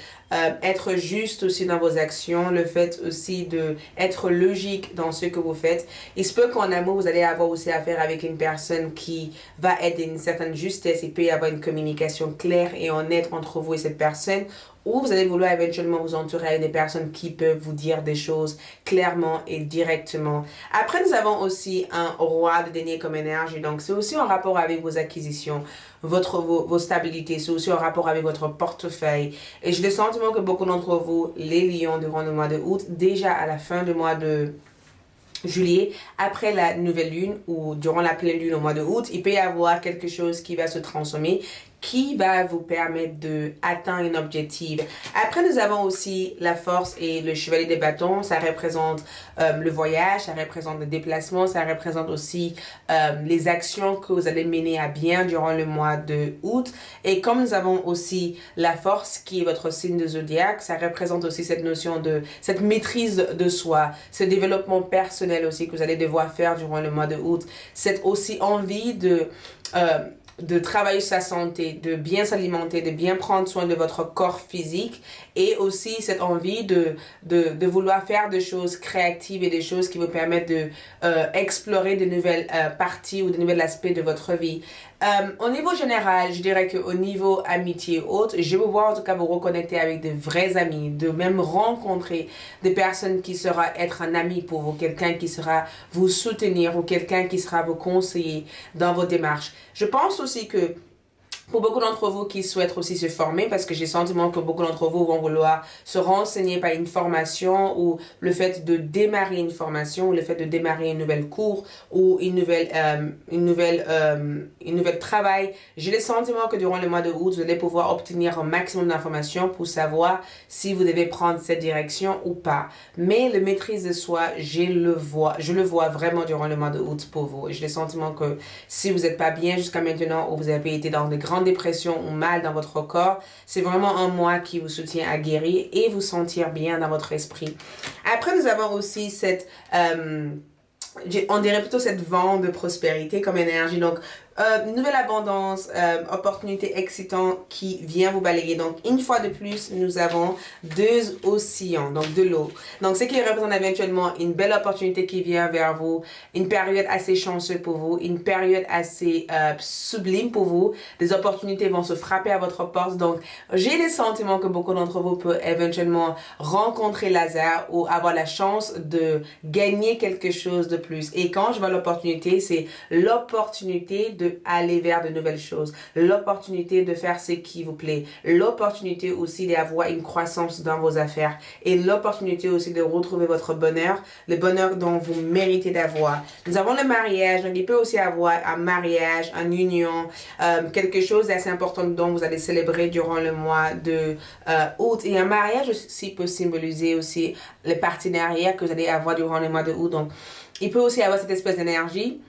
être juste aussi dans vos actions, le fait aussi de être logique dans ce que vous faites. Il se peut qu'en amour, vous allez avoir aussi affaire avec une personne qui va être d'une certaine justesse. Il peut y avoir une communication claire et honnête entre vous et cette personne. Ou vous allez vouloir éventuellement vous entourer avec des personnes qui peuvent vous dire des choses clairement et directement. Après, nous avons aussi un roi de denier comme énergie. Donc, c'est aussi en rapport avec vos acquisitions, vos stabilités. C'est aussi en rapport avec votre portefeuille. Et j'ai le sentiment que beaucoup d'entre vous, les lions, durant le mois de août, déjà à la fin du mois de juillet, après la nouvelle lune ou durant la pleine lune au mois de août, il peut y avoir quelque chose qui va se transformer, qui va vous permettre d'atteindre un objectif. Après, nous avons aussi la force et le chevalier des bâtons. Ça représente le voyage, ça représente le déplacement, ça représente aussi les actions que vous allez mener à bien durant le mois de août. Et comme nous avons aussi la force qui est votre signe de zodiaque, ça représente aussi cette notion de cette maîtrise de soi, ce développement personnel aussi que vous allez devoir faire durant le mois de août. Cette aussi envie de travailler sur sa santé, de bien s'alimenter, de bien prendre soin de votre corps physique et aussi cette envie de vouloir faire des choses créatives et des choses qui vous permettent de explorer de nouvelles parties ou de nouveaux aspects de votre vie. Au niveau général, je dirais qu'au niveau amitié haute, je vais vous voir en tout cas vous reconnecter avec de vrais amis, de même rencontrer des personnes qui sera être un ami pour vous, quelqu'un qui sera vous soutenir ou quelqu'un qui sera vous conseiller dans vos démarches. Je pense aussi que pour beaucoup d'entre vous qui souhaitent aussi se former, parce que j'ai le sentiment que beaucoup d'entre vous vont vouloir se renseigner par une formation ou le fait de démarrer une formation ou le fait de démarrer une nouvelle cours ou une nouvelle travail. J'ai le sentiment que durant le mois de août, vous allez pouvoir obtenir un maximum d'informations pour savoir si vous devez prendre cette direction ou pas. Mais le maîtrise de soi, je le vois vraiment durant le mois de août pour vous. Et j'ai le sentiment que si vous n'êtes pas bien jusqu'à maintenant ou vous avez été dans de grandes dépression ou mal dans votre corps, c'est vraiment un mois qui vous soutient à guérir et vous sentir bien dans votre esprit. Après, nous avons aussi cette on dirait plutôt cette vent de prospérité comme énergie. Donc, nouvelle abondance, opportunité excitante qui vient vous balayer. Donc, une fois de plus, nous avons deux océans, donc de l'eau. Donc, ce qui représente éventuellement une belle opportunité qui vient vers vous, une période assez chanceuse pour vous, une période assez sublime pour vous. Des opportunités vont se frapper à votre porte. Donc, j'ai le sentiment que beaucoup d'entre vous peuvent éventuellement rencontrer Lazare ou avoir la chance de gagner quelque chose de plus. Et quand je vois l'opportunité, c'est l'opportunité de aller vers de nouvelles choses, l'opportunité de faire ce qui vous plaît, l'opportunité aussi d'avoir une croissance dans vos affaires et l'opportunité aussi de retrouver votre bonheur, le bonheur dont vous méritez d'avoir. Nous avons le mariage, donc il peut aussi avoir un mariage, une union, quelque chose d'assez important dont vous allez célébrer durant le mois de août. Et un mariage aussi peut symboliser aussi le partenariat que vous allez avoir durant le mois de août. Donc, il peut aussi avoir cette espèce d'énergie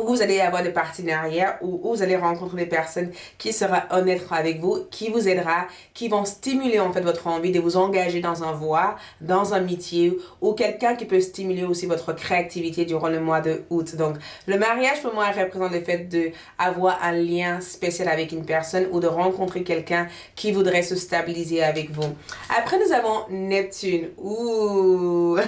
où vous allez avoir des partenariats, où vous allez rencontrer des personnes qui seront honnêtes avec vous, qui vous aidera, qui vont stimuler en fait votre envie de vous engager dans un voie, dans un métier, ou quelqu'un qui peut stimuler aussi votre créativité durant le mois de août. Donc, le mariage pour moi représente le fait d'avoir un lien spécial avec une personne ou de rencontrer quelqu'un qui voudrait se stabiliser avec vous. Après, nous avons Neptune. Ouh!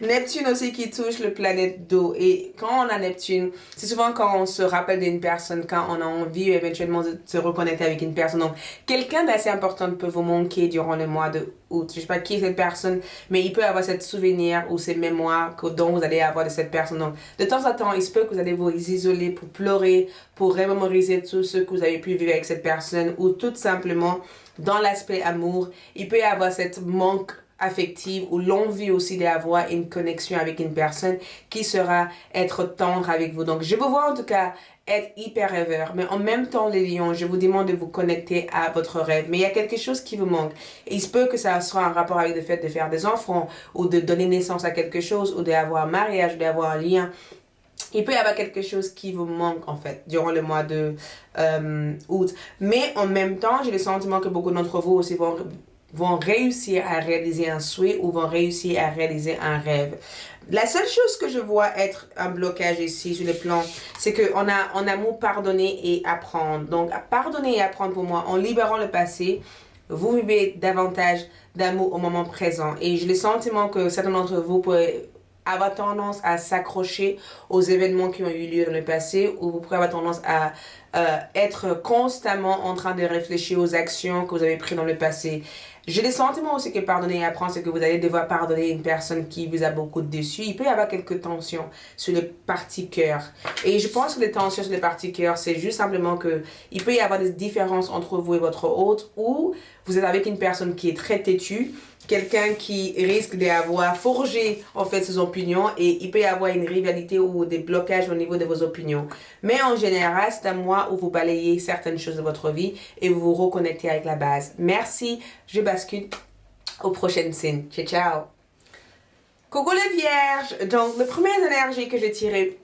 Neptune aussi qui touche le planète d'eau. Et quand on a Neptune, c'est souvent quand on se rappelle d'une personne, quand on a envie éventuellement de se reconnecter avec une personne. Donc, quelqu'un d'assez important peut vous manquer durant le mois de août. Je ne sais pas qui est cette personne, mais il peut avoir cette souvenir ou ces mémoires dont vous allez avoir de cette personne. Donc, de temps en temps, il se peut que vous allez vous isoler pour pleurer, pour remémoriser tout ce que vous avez pu vivre avec cette personne ou tout simplement dans l'aspect amour, il peut y avoir cette manque affective ou l'envie aussi d'avoir une connexion avec une personne qui sera être tendre avec vous. Donc, je vous vois en tout cas être hyper rêveur, mais en même temps, les lions, je vous demande de vous connecter à votre rêve. Mais il y a quelque chose qui vous manque. Et il se peut que ça soit un rapport avec le fait de faire des enfants ou de donner naissance à quelque chose ou d'avoir un mariage, d'avoir un lien. Il peut y avoir quelque chose qui vous manque en fait durant le mois de août. Mais en même temps, j'ai le sentiment que beaucoup d'entre vous aussi vont réussir à réaliser un souhait ou vont réussir à réaliser un rêve. La seule chose que je vois être un blocage ici sur le plan, c'est qu'on a en amour pardonner et apprendre. Donc, pardonner et apprendre pour moi, en libérant le passé, vous vivez davantage d'amour au moment présent. Et j'ai le sentiment que certains d'entre vous pourraient avoir tendance à s'accrocher aux événements qui ont eu lieu dans le passé ou vous pourrez avoir tendance à être constamment en train de réfléchir aux actions que vous avez prises dans le passé. J'ai le sentiment aussi que pardonner et apprendre, c'est que vous allez devoir pardonner une personne qui vous a beaucoup déçu. Il peut y avoir quelques tensions sur le parti cœur. Et je pense que les tensions sur le parti cœur, c'est juste simplement que il peut y avoir des différences entre vous et votre hôte ou vous êtes avec une personne qui est très têtue, quelqu'un qui risque d'avoir forgé en fait ses opinions et il peut y avoir une rivalité ou des blocages au niveau de vos opinions. Mais en général, c'est un mois où vous balayez certaines choses de votre vie et vous vous reconnectez avec la base. Merci, je bascule aux prochaines signes. Ciao, ciao! Coucou les vierges! Donc, la première énergie que j'ai tirée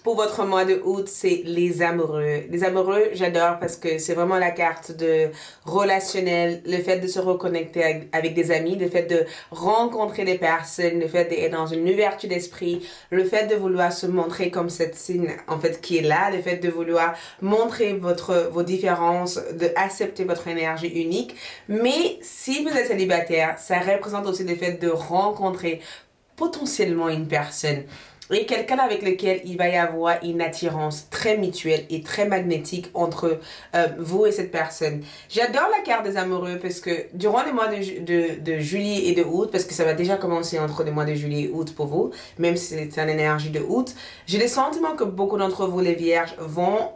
pour votre mois de août, c'est les amoureux. Les amoureux, j'adore parce que c'est vraiment la carte de relationnel, le fait de se reconnecter avec des amis, le fait de rencontrer des personnes, le fait d'être dans une ouverture d'esprit, le fait de vouloir se montrer comme cette signe en fait qui est là, le fait de vouloir montrer vos différences, de accepter votre énergie unique. Mais si vous êtes célibataire, ça représente aussi le fait de rencontrer potentiellement une personne et quelqu'un avec lequel il va y avoir une attirance très mutuelle et très magnétique entre vous et cette personne. J'adore la carte des amoureux parce que durant les mois de juillet et de août, parce que ça va déjà commencer entre les mois de juillet et août pour vous, même si c'est une énergie de août, j'ai le sentiment que beaucoup d'entre vous, les vierges, vont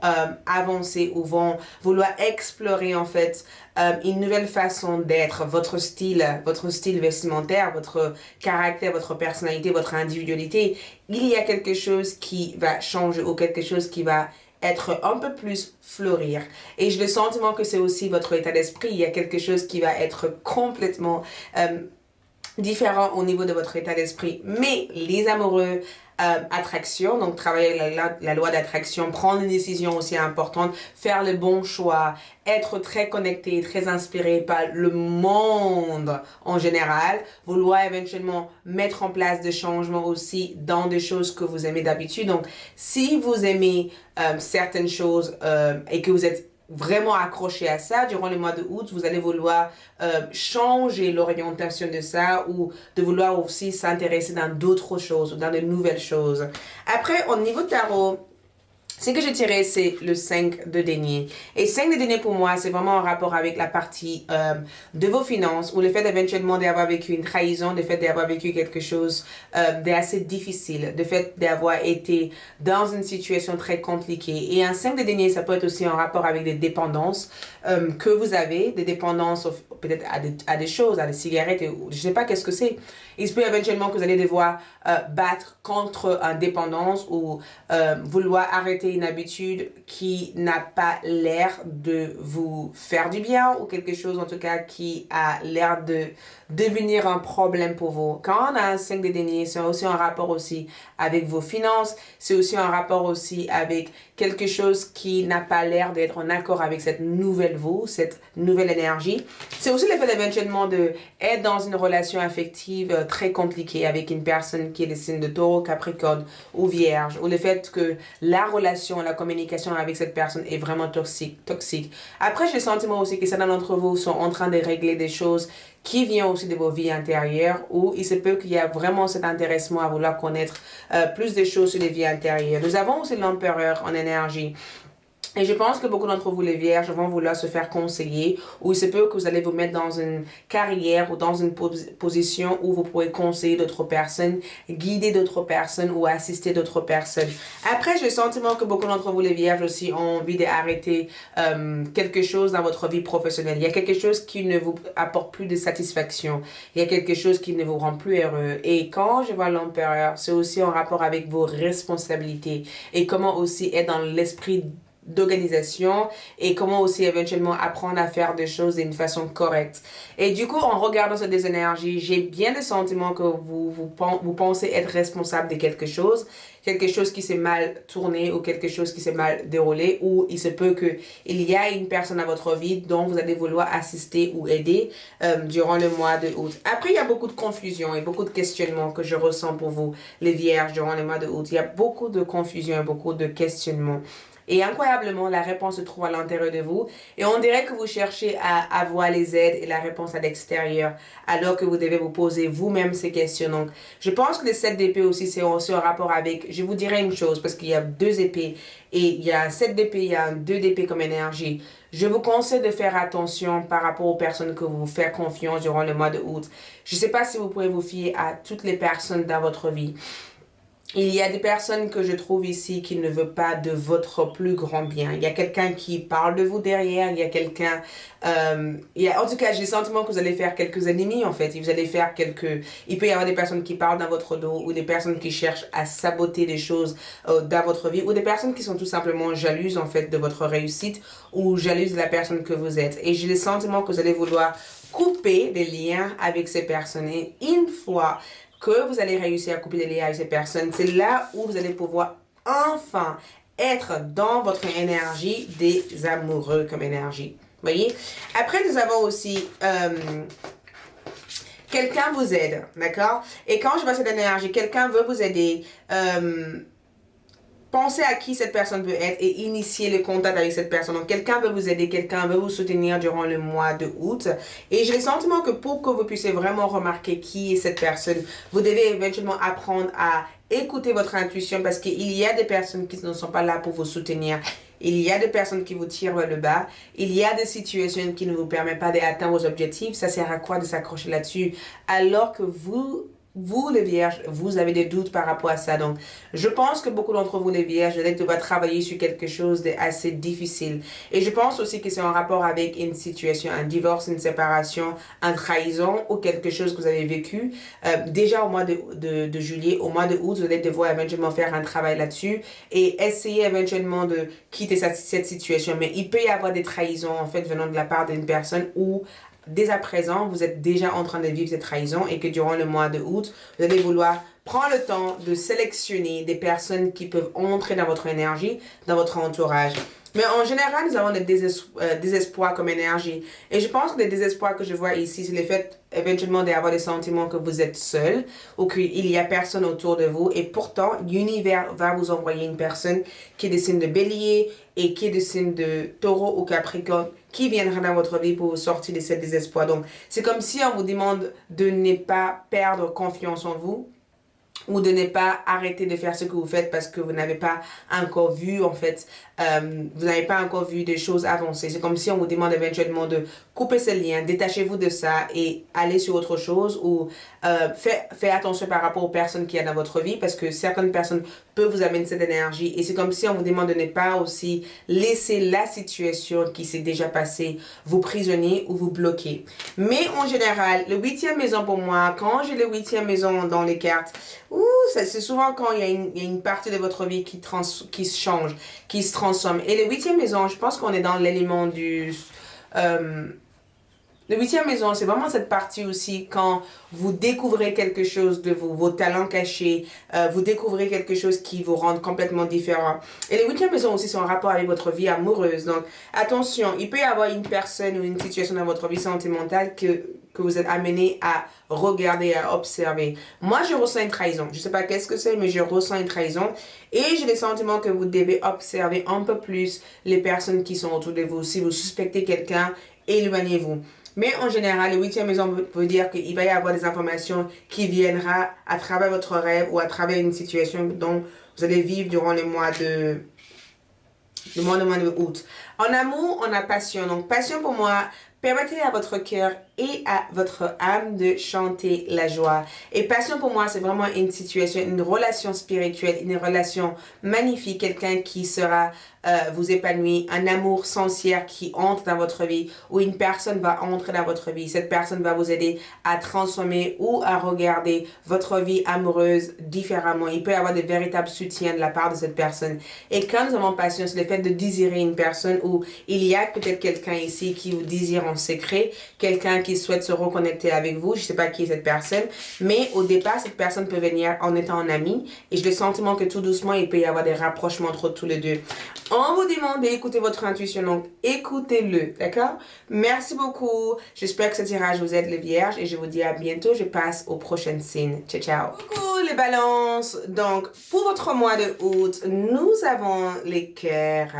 avancer ou vont vouloir explorer en fait une nouvelle façon d'être, votre style vestimentaire, votre caractère, votre personnalité, votre individualité. Il y a quelque chose qui va changer ou quelque chose qui va être un peu plus fleurir. Et j'ai le sentiment que c'est aussi votre état d'esprit. Il y a quelque chose qui va être complètement différent au niveau de votre état d'esprit. Mais les amoureux, attraction, donc travailler la loi d'attraction, prendre des décisions aussi importantes, faire le bon choix, être très connecté, très inspiré par le monde en général, vouloir éventuellement mettre en place des changements aussi dans des choses que vous aimez d'habitude. Donc, si vous aimez certaines choses et que vous êtes vraiment accroché à ça, durant le mois de août, vous allez vouloir changer l'orientation de ça ou de vouloir aussi s'intéresser dans d'autres choses ou dans de nouvelles choses. Après, au niveau tarot, ce que j'ai tiré, c'est le 5 de denier. Et 5 de denier, pour moi, c'est vraiment en rapport avec la partie de vos finances ou le fait éventuellement d'avoir vécu une trahison, le fait d'avoir vécu quelque chose d'assez difficile, le fait d'avoir été dans une situation très compliquée. Et un 5 de denier, ça peut être aussi en rapport avec des dépendances que vous avez, des dépendances peut-être à des choses, à des cigarettes, et, je ne sais pas qu'est-ce que c'est. Il se peut éventuellement que vous allez devoir battre contre une dépendance ou vouloir arrêter une habitude qui n'a pas l'air de vous faire du bien ou quelque chose en tout cas qui a l'air de devenir un problème pour vous. Quand on a un 5 de denier, c'est aussi un rapport aussi avec vos finances, c'est aussi un rapport aussi avec quelque chose qui n'a pas l'air d'être en accord avec cette nouvelle vous, cette nouvelle énergie. C'est aussi le fait éventuellement d'être dans une relation affective très compliquée avec une personne qui est des signes de taureau, capricorne ou vierge, ou le fait que la relation, la communication avec cette personne est vraiment toxique. Après, j'ai le sentiment aussi que certains d'entre vous sont en train de régler des choses qui viennent aussi de vos vies intérieures, où il se peut qu'il y a vraiment cet intéressement à vouloir connaître plus de choses sur les vies intérieures. Nous avons aussi l'empereur en énergie. Et je pense que beaucoup d'entre vous, les vierges, vont vouloir se faire conseiller, ou il se peut que vous allez vous mettre dans une carrière ou dans une position où vous pourrez conseiller d'autres personnes, guider d'autres personnes ou assister d'autres personnes. Après, j'ai le sentiment que beaucoup d'entre vous, les vierges, aussi ont envie d'arrêter quelque chose dans votre vie professionnelle. Il y a quelque chose qui ne vous apporte plus de satisfaction. Il y a quelque chose qui ne vous rend plus heureux. Et quand je vois l'empereur, c'est aussi en rapport avec vos responsabilités et comment aussi être dans l'esprit d'organisation et comment aussi éventuellement apprendre à faire des choses d'une façon correcte. Et du coup, en regardant ces deux énergies, j'ai bien le sentiment que vous pensez être responsable de quelque chose qui s'est mal tourné ou quelque chose qui s'est mal déroulé, ou il se peut qu'il y a une personne à votre vie dont vous allez vouloir assister ou aider durant le mois de août. Après, il y a beaucoup de confusion et beaucoup de questionnements que je ressens pour vous, les vierges, durant le mois de août. Il y a beaucoup de confusion et beaucoup de questionnements. Et incroyablement, la réponse se trouve à l'intérieur de vous. Et on dirait que vous cherchez à avoir les aides et la réponse à l'extérieur, alors que vous devez vous poser vous-même ces questions. Donc, je pense que le 7 d'épée aussi, c'est aussi un rapport avec... Je vous dirais une chose, parce qu'il y a 2 épées, et il y a un 7 d'épée, il y a un 2 d'épée comme énergie. Je vous conseille de faire attention par rapport aux personnes que vous faites confiance durant le mois de août. Je ne sais pas si vous pouvez vous fier à toutes les personnes dans votre vie. Il y a des personnes que je trouve ici qui ne veulent pas de votre plus grand bien. Il y a quelqu'un qui parle de vous derrière. Il y a quelqu'un... en tout cas, j'ai le sentiment que vous allez faire quelques ennemis, en fait. Vous allez faire il peut y avoir des personnes qui parlent dans votre dos ou des personnes qui cherchent à saboter des choses dans votre vie ou des personnes qui sont tout simplement jalouses, en fait, de votre réussite ou jalouses de la personne que vous êtes. Et j'ai le sentiment que vous allez vouloir couper des liens avec ces personnes. Et une fois que vous allez réussir à couper les liens avec ces personnes, c'est là où vous allez pouvoir enfin être dans votre énergie des amoureux comme énergie. Vous voyez? Après, nous avons aussi... quelqu'un vous aide, d'accord? Et quand je vois cette énergie, quelqu'un veut vous aider... Pensez à qui cette personne veut être et initier le contact avec cette personne. Donc, quelqu'un veut vous aider, quelqu'un veut vous soutenir durant le mois de août. Et j'ai le sentiment que pour que vous puissiez vraiment remarquer qui est cette personne, vous devez éventuellement apprendre à écouter votre intuition parce qu'il y a des personnes qui ne sont pas là pour vous soutenir. Il y a des personnes qui vous tirent vers le bas. Il y a des situations qui ne vous permettent pas d'atteindre vos objectifs. Ça sert à quoi de s'accrocher là-dessus alors que vous les vierges, vous avez des doutes par rapport à ça. Donc, je pense que beaucoup d'entre vous, les vierges, vous allez devoir travailler sur quelque chose d'assez difficile. Et je pense aussi que c'est en rapport avec une situation, un divorce, une séparation, une trahison ou quelque chose que vous avez vécu. Déjà au mois de juillet, au mois de août, vous allez devoir éventuellement faire un travail là-dessus et essayer éventuellement de quitter cette situation. Mais il peut y avoir des trahisons, en fait, venant de la part d'une personne ou dès à présent, vous êtes déjà en train de vivre cette trahison et que durant le mois de août, vous allez vouloir prendre le temps de sélectionner des personnes qui peuvent entrer dans votre énergie, dans votre entourage. Mais en général, nous avons des désespoirs comme énergie. Et je pense que les désespoirs que je vois ici, c'est le fait éventuellement d'avoir des sentiments que vous êtes seul ou qu'il n'y a personne autour de vous. Et pourtant, l'univers va vous envoyer une personne qui est des signes de bélier et qui est des signes de taureau ou capricorne qui viendra dans votre vie pour vous sortir de ce désespoir. Donc, c'est comme si on vous demande de ne pas perdre confiance en vous ou de ne pas arrêter de faire ce que vous faites parce que vous n'avez pas encore vu, en fait, vous n'avez pas encore vu des choses avancer. C'est comme si on vous demande éventuellement de couper ce lien, détachez-vous de ça et allez sur autre chose ou faites attention par rapport aux personnes qu'il y a dans votre vie parce que certaines personnes peuvent vous amener cette énergie et c'est comme si on vous demande de ne pas aussi laisser la situation qui s'est déjà passée vous prisonnier ou vous bloquer. Mais en général, le 8e maison pour moi, quand j'ai le 8e maison dans les cartes, c'est souvent quand il y a une partie de votre vie qui se change, qui se transforme. Et le 8e maison, je pense qu'on est dans l'élément du... le 8e maison, c'est vraiment cette partie aussi quand vous découvrez quelque chose de vous, vos talents cachés, vous découvrez quelque chose qui vous rend complètement différent. Et le 8e maison aussi, c'est en rapport avec votre vie amoureuse. Donc, attention, il peut y avoir une personne ou une situation dans votre vie sentimentale que vous êtes amené à regarder, à observer. Moi, je ressens une trahison. Je ne sais pas qu'est-ce que c'est, mais je ressens une trahison. Et j'ai le sentiment que vous devez observer un peu plus les personnes qui sont autour de vous. Si vous suspectez quelqu'un, éloignez-vous. Mais en général, le 8e maison veut dire qu'il va y avoir des informations qui viendront à travers votre rêve ou à travers une situation dont vous allez vivre durant le mois de août. En amour, on a passion. Donc, passion pour moi, permettez à votre cœur et à votre âme de chanter la joie. Et passion pour moi, c'est vraiment une situation, une relation spirituelle, une relation magnifique, quelqu'un qui sera vous épanouir, un amour sincère qui entre dans votre vie ou une personne va entrer dans votre vie. Cette personne va vous aider à transformer ou à regarder votre vie amoureuse différemment. Il peut y avoir de véritables soutiens de la part de cette personne. Et quand nous avons passion, c'est le fait de désirer une personne où il y a peut-être quelqu'un ici qui vous désire en secret, quelqu'un qui souhaite se reconnecter avec vous. Je ne sais pas qui est cette personne, mais au départ, cette personne peut venir en étant un ami et j'ai le sentiment que tout doucement, il peut y avoir des rapprochements entre tous les deux. On vous demande d'écouter votre intuition, donc écoutez-le, d'accord? Merci beaucoup. J'espère que ce tirage vous aide les vierges et je vous dis à bientôt. Je passe au prochain signe. Ciao, ciao. Coucou les balances. Donc, pour votre mois de août, nous avons les cœurs.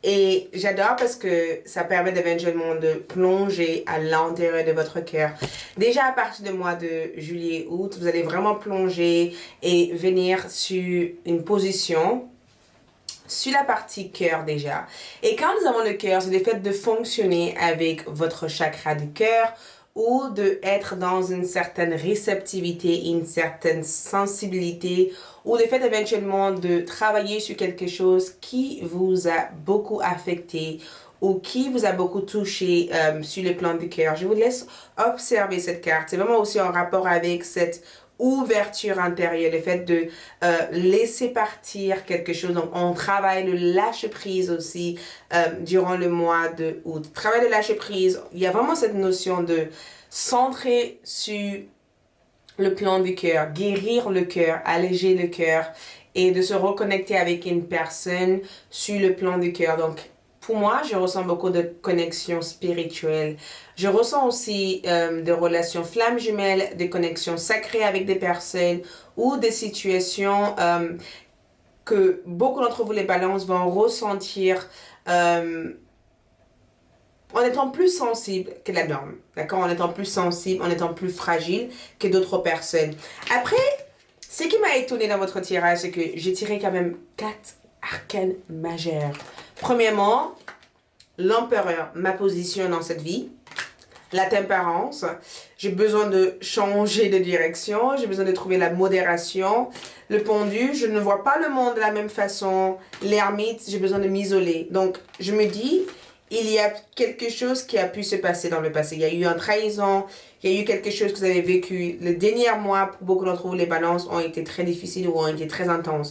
Et j'adore parce que ça permet éventuellement de plonger à l'intérieur de votre cœur. Déjà à partir du mois de juillet, août, vous allez vraiment plonger et venir sur une position sur la partie cœur déjà. Et quand nous avons le cœur, c'est le fait de fonctionner avec votre chakra du cœur ou de être dans une certaine réceptivité, une certaine sensibilité ou le fait éventuellement de travailler sur quelque chose qui vous a beaucoup affecté ou qui vous a beaucoup touché sur le plan du cœur. Je vous laisse observer cette carte. C'est vraiment aussi en rapport avec cette ouverture intérieure, le fait de laisser partir quelque chose. Donc, on travaille le lâcher-prise aussi durant le mois de août. Travail de lâcher-prise, il y a vraiment cette notion de centrer sur le plan du cœur, guérir le cœur, alléger le cœur et de se reconnecter avec une personne sur le plan du cœur. Donc, pour moi, je ressens beaucoup de connexions spirituelles. Je ressens aussi des relations flammes jumelles, des connexions sacrées avec des personnes ou des situations que beaucoup d'entre vous, les balances, vont ressentir en étant plus sensible que la norme. D'accord? En étant plus sensible, en étant plus fragile que d'autres personnes. Après, ce qui m'a étonné dans votre tirage, c'est que j'ai tiré quand même 4 arcanes majeures. Premièrement, l'empereur, ma position dans cette vie. La tempérance, j'ai besoin de changer de direction, j'ai besoin de trouver la modération. Le pendu, je ne vois pas le monde de la même façon. L'ermite, j'ai besoin de m'isoler. Donc, je me dis, il y a quelque chose qui a pu se passer dans le passé. Il y a eu une trahison, il y a eu quelque chose que vous avez vécu. Les derniers mois, pour beaucoup d'entre vous, les balances ont été très difficiles ou ont été très intenses.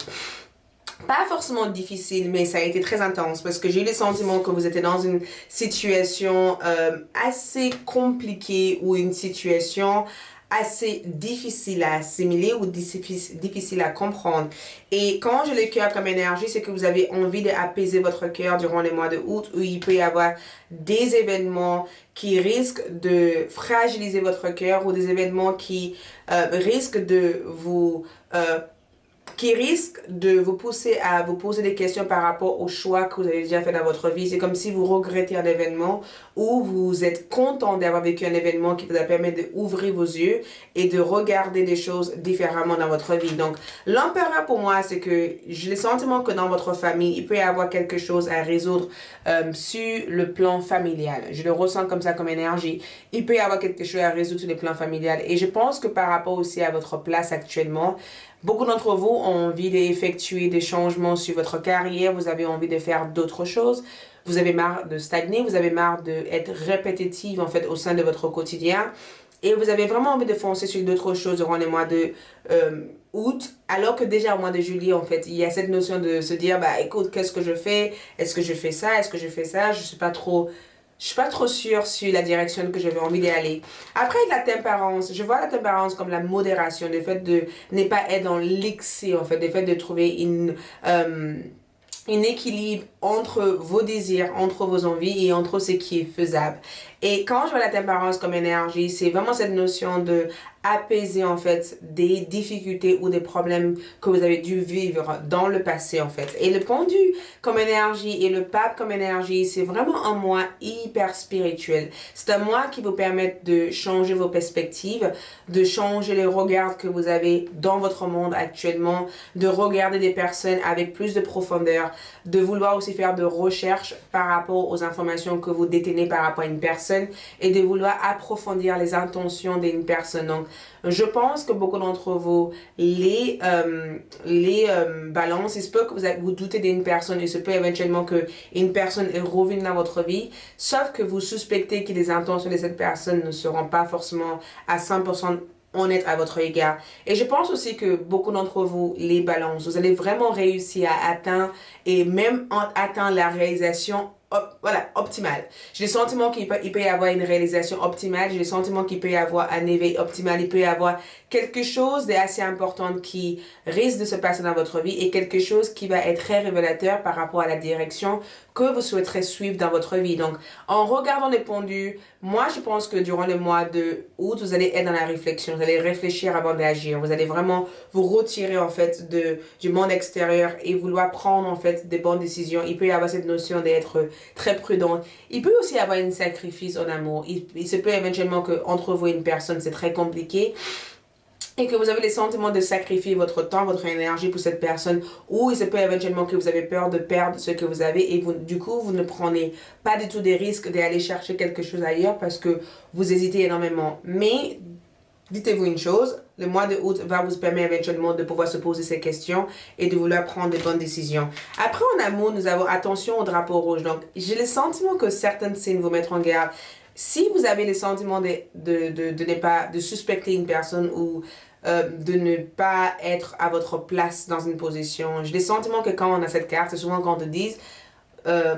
pas forcément difficile, mais ça a été très intense parce que j'ai eu le sentiment que vous étiez dans une situation assez compliquée ou une situation assez difficile à assimiler ou difficile à comprendre. Et quand j'ai le cœur comme énergie, c'est que vous avez envie d'apaiser votre cœur durant les mois de août où il peut y avoir des événements qui risquent de fragiliser votre cœur ou des événements qui risquent de vous qui risque de vous pousser à vous poser des questions par rapport aux choix que vous avez déjà fait dans votre vie. C'est comme si vous regrettez un événement ou vous êtes content d'avoir vécu un événement qui vous a permis d'ouvrir vos yeux et de regarder des choses différemment dans votre vie. Donc, l'empereur pour moi, c'est que j'ai le sentiment que dans votre famille, il peut y avoir quelque chose à résoudre sur le plan familial. Je le ressens comme ça, comme énergie. Il peut y avoir quelque chose à résoudre sur le plan familial. Et je pense que par rapport aussi à votre place actuellement, beaucoup d'entre vous ont envie d'effectuer des changements sur votre carrière, vous avez envie de faire d'autres choses, vous avez marre de stagner, vous avez marre d'être répétitive en fait au sein de votre quotidien et vous avez vraiment envie de foncer sur d'autres choses durant les mois de août, alors que déjà au mois de juillet en fait, il y a cette notion de se dire bah écoute, qu'est-ce que je fais? Est-ce que je fais ça? Est-ce que je fais ça? Je suis pas trop sûre sur la direction que j'avais envie d'aller. Après, la tempérance, je vois la tempérance comme la modération, le fait de ne pas être dans l'excès, en fait, le fait de trouver un équilibre entre vos désirs, entre vos envies et entre ce qui est faisable. Et quand je vois la tempérance comme énergie, c'est vraiment cette notion de apaiser en fait des difficultés ou des problèmes que vous avez dû vivre dans le passé en fait. Et le pendu comme énergie et le pape comme énergie, c'est vraiment un mois hyper spirituel. C'est un mois qui vous permet de changer vos perspectives, de changer les regards que vous avez dans votre monde actuellement, de regarder des personnes avec plus de profondeur, de vouloir aussi faire de recherches par rapport aux informations que vous détenez par rapport à une personne et de vouloir approfondir les intentions d'une personne. Donc, je pense que beaucoup d'entre vous, les balances, il se peut que vous doutez d'une personne, il se peut éventuellement qu'une personne est revenue dans votre vie, sauf que vous suspectez que les intentions de cette personne ne seront pas forcément à 100% honnête à votre égard. Et je pense aussi que beaucoup d'entre vous, les balances, vous allez vraiment réussir à atteindre et même atteindre la réalisation optimale. J'ai le sentiment qu'il peut y avoir une réalisation optimale, j'ai le sentiment qu'il peut y avoir un éveil optimal, il peut y avoir quelque chose d'assez important qui risque de se passer dans votre vie et quelque chose qui va être très révélateur par rapport à la direction que vous souhaiterez suivre dans votre vie. Donc, en regardant les pendus, moi, je pense que durant le mois de août, vous allez être dans la réflexion, vous allez réfléchir avant d'agir, vous allez vraiment vous retirer, en fait, du monde extérieur et vouloir prendre, en fait, des bonnes décisions. Il peut y avoir cette notion d'être très prudent. Il peut aussi y avoir un sacrifice en amour. Il se peut éventuellement qu'entre vous et une personne, c'est très compliqué et que vous avez le sentiment de sacrifier votre temps, votre énergie pour cette personne, ou il se peut éventuellement que vous avez peur de perdre ce que vous avez et du coup, vous ne prenez pas du tout des risques d'aller chercher quelque chose ailleurs parce que vous hésitez énormément. Mais dites-vous une chose, le mois de août va vous permettre éventuellement de pouvoir se poser ces questions et de vouloir prendre de bonnes décisions. Après, en amour, nous avons attention au drapeau rouge. Donc, j'ai le sentiment que certains signes vous mettent en garde. Si vous avez le sentiment de suspecter une personne ou de ne pas être à votre place dans une position, j'ai le sentiment que quand on a cette carte, c'est souvent quand on te dit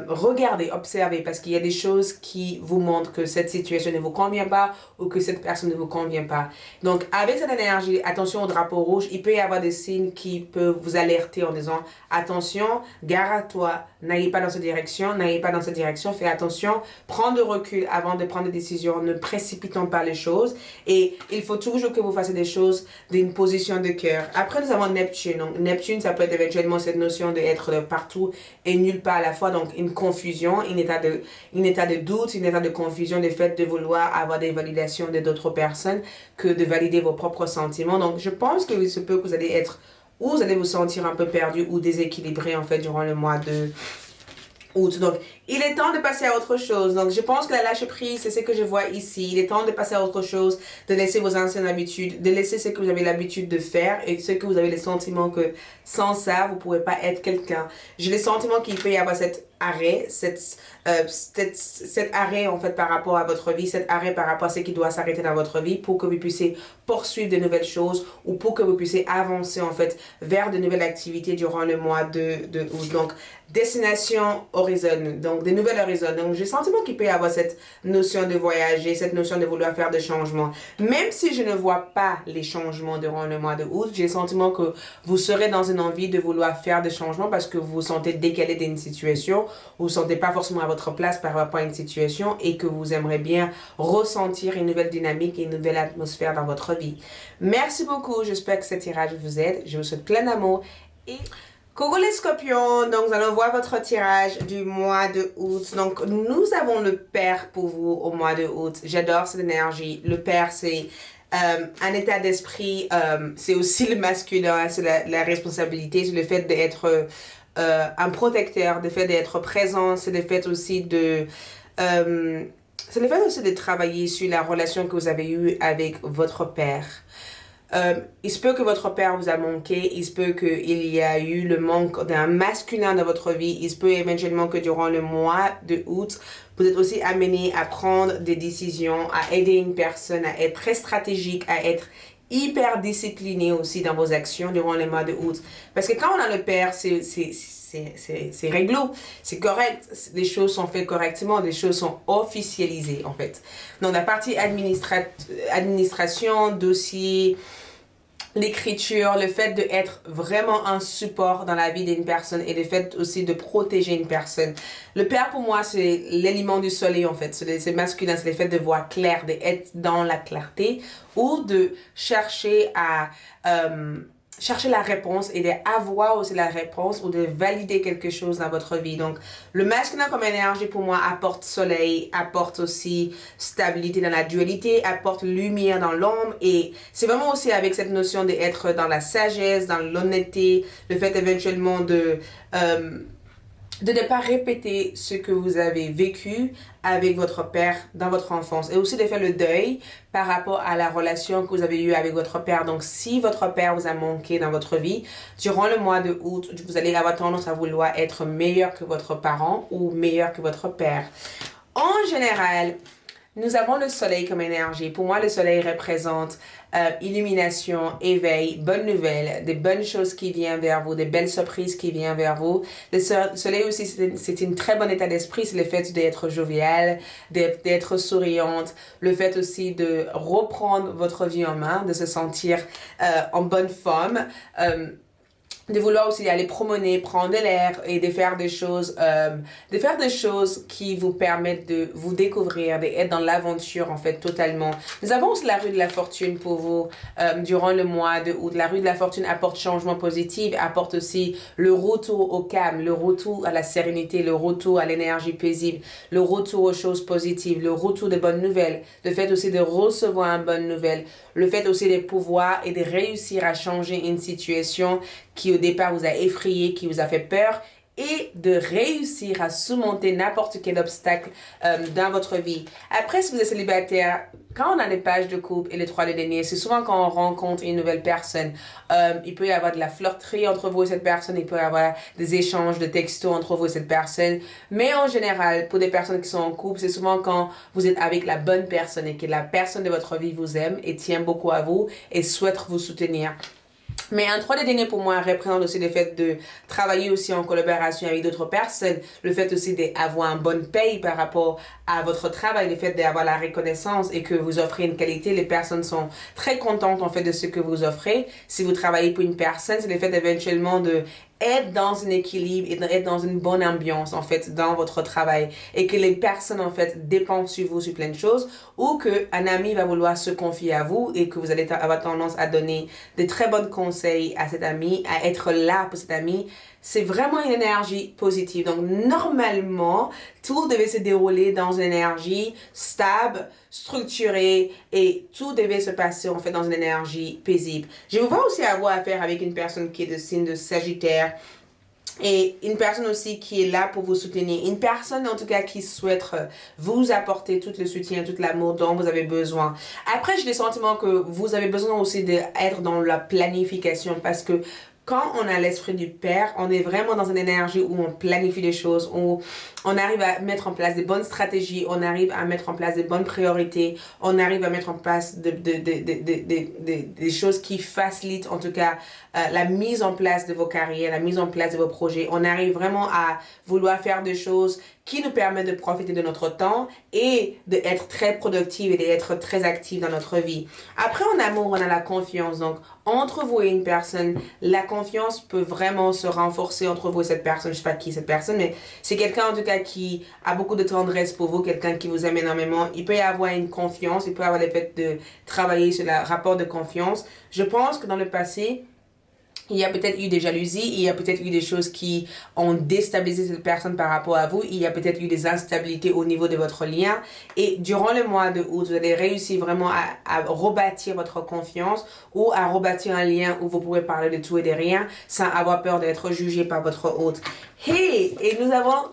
regardez, observez, parce qu'il y a des choses qui vous montrent que cette situation ne vous convient pas ou que cette personne ne vous convient pas. Donc, avec cette énergie, attention au drapeau rouge, il peut y avoir des signes qui peuvent vous alerter en disant attention, gare à toi, n'allez pas dans cette direction, fais attention, prends de recul avant de prendre des décisions, ne précipitons pas les choses et il faut toujours que vous fassiez des choses d'une position de cœur. Après, nous avons Neptune. Donc, Neptune, ça peut être éventuellement cette notion d'être partout et nulle part à la fois. Donc, une confusion, un état de doute, un état de confusion, le fait de vouloir avoir des validations d'autres personnes que de valider vos propres sentiments. Donc, je pense qu'il se peut que vous allez être, ou vous allez vous sentir un peu perdu ou déséquilibré, en fait, durant le mois de août. Donc, il est temps de passer à autre chose. Donc, je pense que la lâche prise, c'est ce que je vois ici. Il est temps de passer à autre chose, de laisser vos anciennes habitudes, de laisser ce que vous avez l'habitude de faire et ce que vous avez le sentiment que sans ça, vous ne pouvez pas être quelqu'un. J'ai le sentiment qu'il peut y avoir cette arrêt, cet arrêt en fait par rapport à votre vie, cet arrêt par rapport à ce qui doit s'arrêter dans votre vie pour que vous puissiez poursuivre de nouvelles choses ou pour que vous puissiez avancer en fait vers de nouvelles activités durant le mois de août. Donc, destination horizon, donc des nouvelles horizons. Donc, j'ai le sentiment qu'il peut y avoir cette notion de voyager, cette notion de vouloir faire des changements. Même si je ne vois pas les changements durant le mois de août, j'ai le sentiment que vous serez dans une envie de vouloir faire des changements parce que vous vous sentez décalé d'une situation, vous ne vous sentez pas forcément à votre place par rapport à une situation et que vous aimeriez bien ressentir une nouvelle dynamique et une nouvelle atmosphère dans votre vie. Merci beaucoup, j'espère que ce tirage vous aide. Je vous souhaite plein d'amour et coucou les scorpions, donc nous allons voir votre tirage du mois de août. Donc nous avons le père pour vous au mois de août. J'adore cette énergie. Le père c'est un état d'esprit, c'est aussi le masculin, c'est la responsabilité, c'est le fait d'être un protecteur, le fait d'être présent, c'est le fait aussi c'est le fait aussi de travailler sur la relation que vous avez eue avec votre père. Il se peut que votre père vous a manqué, il se peut qu'il y a eu le manque d'un masculin dans votre vie, il se peut éventuellement que durant le mois de août, vous êtes aussi amené à prendre des décisions, à aider une personne, à être très stratégique, à être hyper discipliné aussi dans vos actions durant le mois de août. Parce que quand on a le père, c'est réglo, c'est correct, les choses sont faites correctement, les choses sont officialisées en fait. Donc la partie administration, dossier, l'écriture, le fait d'être vraiment un support dans la vie d'une personne et le fait aussi de protéger une personne. Le père pour moi c'est l'élément du soleil en fait, c'est masculin, c'est le fait de voir clair, d'être dans la clarté ou de chercher à chercher la réponse et d'avoir aussi la réponse ou de valider quelque chose dans votre vie. Donc, le masculin comme énergie pour moi apporte soleil, apporte aussi stabilité dans la dualité, apporte lumière dans l'ombre et c'est vraiment aussi avec cette notion d'être dans la sagesse, dans l'honnêteté, le fait éventuellement de ne pas répéter ce que vous avez vécu avec votre père dans votre enfance. Et aussi de faire le deuil par rapport à la relation que vous avez eue avec votre père. Donc, si votre père vous a manqué dans votre vie, durant le mois de août, vous allez avoir tendance à vouloir être meilleur que votre parent ou meilleur que votre père. En général, nous avons le soleil comme énergie. Pour moi, le soleil représente illumination, éveil, bonnes nouvelles, des bonnes choses qui viennent vers vous, des belles surprises qui viennent vers vous. Le soleil aussi, c'est un très bon état d'esprit. C'est le fait d'être jovial, d'être souriante, le fait aussi de reprendre votre vie en main, de se sentir en bonne forme. De vouloir aussi aller promener, prendre de l'air et de faire des choses qui vous permettent de vous découvrir, d'être dans l'aventure en fait totalement. Nous avons aussi la rue de la fortune pour vous durant le mois de août. La rue de la fortune apporte changement positif, apporte aussi le retour au calme, le retour à la sérénité, le retour à l'énergie paisible, le retour aux choses positives, le retour de bonnes nouvelles, le fait aussi de recevoir une bonne nouvelle, le fait aussi de pouvoir et de réussir à changer une situation qui au départ vous a effrayé, qui vous a fait peur et de réussir à surmonter n'importe quel obstacle dans votre vie. Après, si vous êtes célibataire, quand on a les pages de couple et les 3 de denier, c'est souvent quand on rencontre une nouvelle personne. Il peut y avoir de la flirterie entre vous et cette personne, il peut y avoir des échanges de textos entre vous et cette personne. Mais en général, pour des personnes qui sont en couple, c'est souvent quand vous êtes avec la bonne personne et que la personne de votre vie vous aime et tient beaucoup à vous et souhaite vous soutenir. Mais un 3 de denier pour moi représente aussi le fait de travailler aussi en collaboration avec d'autres personnes, le fait aussi d'avoir une bonne paye par rapport à votre travail, le fait d'avoir la reconnaissance et que vous offrez une qualité, les personnes sont très contentes en fait de ce que vous offrez. Si vous travaillez pour une personne, c'est le fait éventuellement de être dans un équilibre et d'être dans une bonne ambiance en fait dans votre travail et que les personnes en fait dépendent sur vous sur plein de choses ou qu'un ami va vouloir se confier à vous et que vous allez avoir tendance à donner de très bons conseils à cet ami, à être là pour cet ami. C'est vraiment une énergie positive. Donc, normalement, tout devait se dérouler dans une énergie stable, structurée et tout devait se passer en fait dans une énergie paisible. Je vous vois aussi avoir affaire avec une personne qui est de signe de Sagittaire et une personne aussi qui est là pour vous soutenir. Une personne en tout cas qui souhaite vous apporter tout le soutien, tout l'amour dont vous avez besoin. Après, j'ai le sentiment que vous avez besoin aussi d'être dans la planification parce que quand on a l'esprit du Père, on est vraiment dans une énergie où on planifie des choses, où on arrive à mettre en place des bonnes stratégies, on arrive à mettre en place des bonnes priorités, on arrive à mettre en place des choses qui facilitent en tout cas la mise en place de vos carrières, la mise en place de vos projets. On arrive vraiment à vouloir faire des choses qui nous permettent de profiter de notre temps et d'être très productive et d'être très active dans notre vie. Après, en amour, on a la confiance. Donc, entre vous et une personne, la confiance peut vraiment se renforcer entre vous et cette personne. Je ne sais pas qui est cette personne, mais c'est quelqu'un en tout cas qui a beaucoup de tendresse pour vous, quelqu'un qui vous aime énormément. Il peut y avoir une confiance, il peut y avoir le fait de travailler sur le rapport de confiance. Je pense que dans le passé, il y a peut-être eu des jalousies, il y a peut-être eu des choses qui ont déstabilisé cette personne par rapport à vous, il y a peut-être eu des instabilités au niveau de votre lien. Et durant le mois de août, vous allez réussir vraiment à rebâtir votre confiance ou à rebâtir un lien où vous pourrez parler de tout et de rien sans avoir peur d'être jugé par votre hôte. Hey! Et nous avons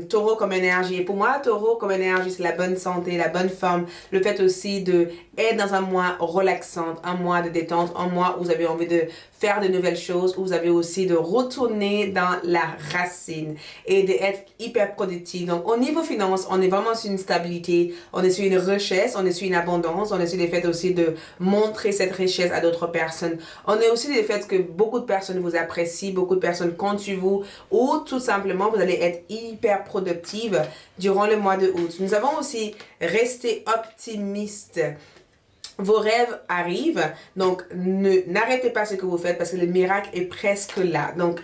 Taureau comme énergie. Et pour moi, Taureau comme énergie, c'est la bonne santé, la bonne forme. Le fait aussi de être dans un mois relaxant, un mois de détente, un mois où vous avez envie de faire de nouvelles choses, où vous avez aussi de retourner dans la racine et d'être hyper productif. Donc, au niveau finance, on est vraiment sur une stabilité, on est sur une richesse, on est sur une abondance, on est sur le fait aussi de montrer cette richesse à d'autres personnes. On est aussi sur le fait que beaucoup de personnes vous apprécient, beaucoup de personnes comptent sur vous, ou tout simplement, vous allez être hyper productive durant le mois de août. Nous avons aussi resté optimiste. Vos rêves arrivent, donc n'arrêtez pas ce que vous faites parce que le miracle est presque là. Donc,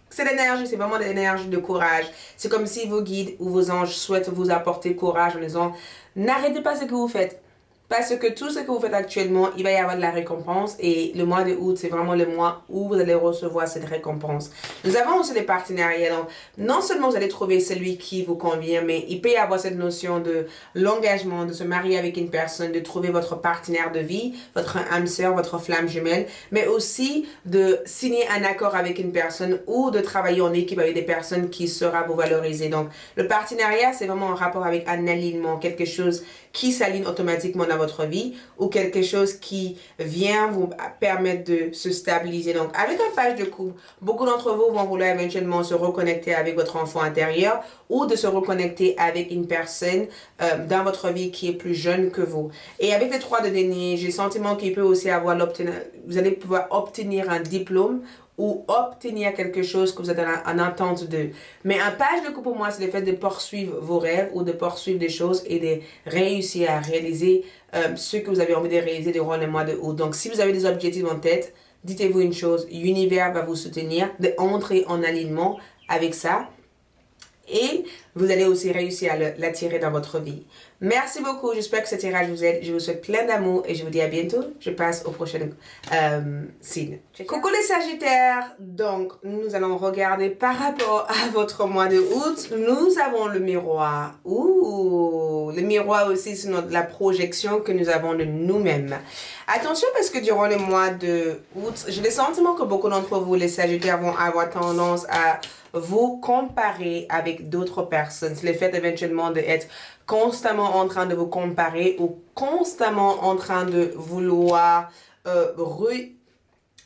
cette énergie, c'est vraiment l'énergie de courage. C'est comme si vos guides ou vos anges souhaitent vous apporter courage en disant, n'arrêtez pas ce que vous faites. Parce que tout ce que vous faites actuellement, il va y avoir de la récompense et le mois de août, c'est vraiment le mois où vous allez recevoir cette récompense. Nous avons aussi des partenariats. Donc, non seulement vous allez trouver celui qui vous convient, mais il peut y avoir cette notion de l'engagement, de se marier avec une personne, de trouver votre partenaire de vie, votre âme sœur, votre flamme jumelle, mais aussi de signer un accord avec une personne ou de travailler en équipe avec des personnes qui saura vous valoriser. Donc, le partenariat, c'est vraiment en rapport avec un alignement, quelque chose qui s'aligne automatiquement dans votre vie ou quelque chose qui vient vous permettre de se stabiliser. Donc, avec un page de couple, beaucoup d'entre vous vont vouloir éventuellement se reconnecter avec votre enfant intérieur ou de se reconnecter avec une personne dans votre vie qui est plus jeune que vous. Et avec les 3 de denier, j'ai le sentiment qu'il peut aussi avoir vous allez pouvoir obtenir un diplôme ou obtenir quelque chose que vous êtes en attente de. Mais un page de coupe pour moi, c'est le fait de poursuivre vos rêves ou de poursuivre des choses et de réussir à réaliser ce que vous avez envie de réaliser durant le mois de août. Donc, si vous avez des objectifs en tête, dites-vous une chose, l'univers va vous soutenir, d'entrer en alignement avec ça. Et vous allez aussi réussir à l'attirer dans votre vie. Merci beaucoup. J'espère que ce tirage vous aide. Je vous souhaite plein d'amour et je vous dis à bientôt. Je passe au prochain signe. Coucou les Sagittaires. Donc, nous allons regarder par rapport à votre mois de août. Nous avons le miroir. Ouh, le miroir aussi, c'est la projection que nous avons de nous-mêmes. Attention parce que durant le mois de août, j'ai le sentiment que beaucoup d'entre vous, les Sagittaires, vont avoir tendance à vous comparer avec d'autres personnes. C'est le fait éventuellement d'être constamment en train de vous comparer ou constamment en train de vouloir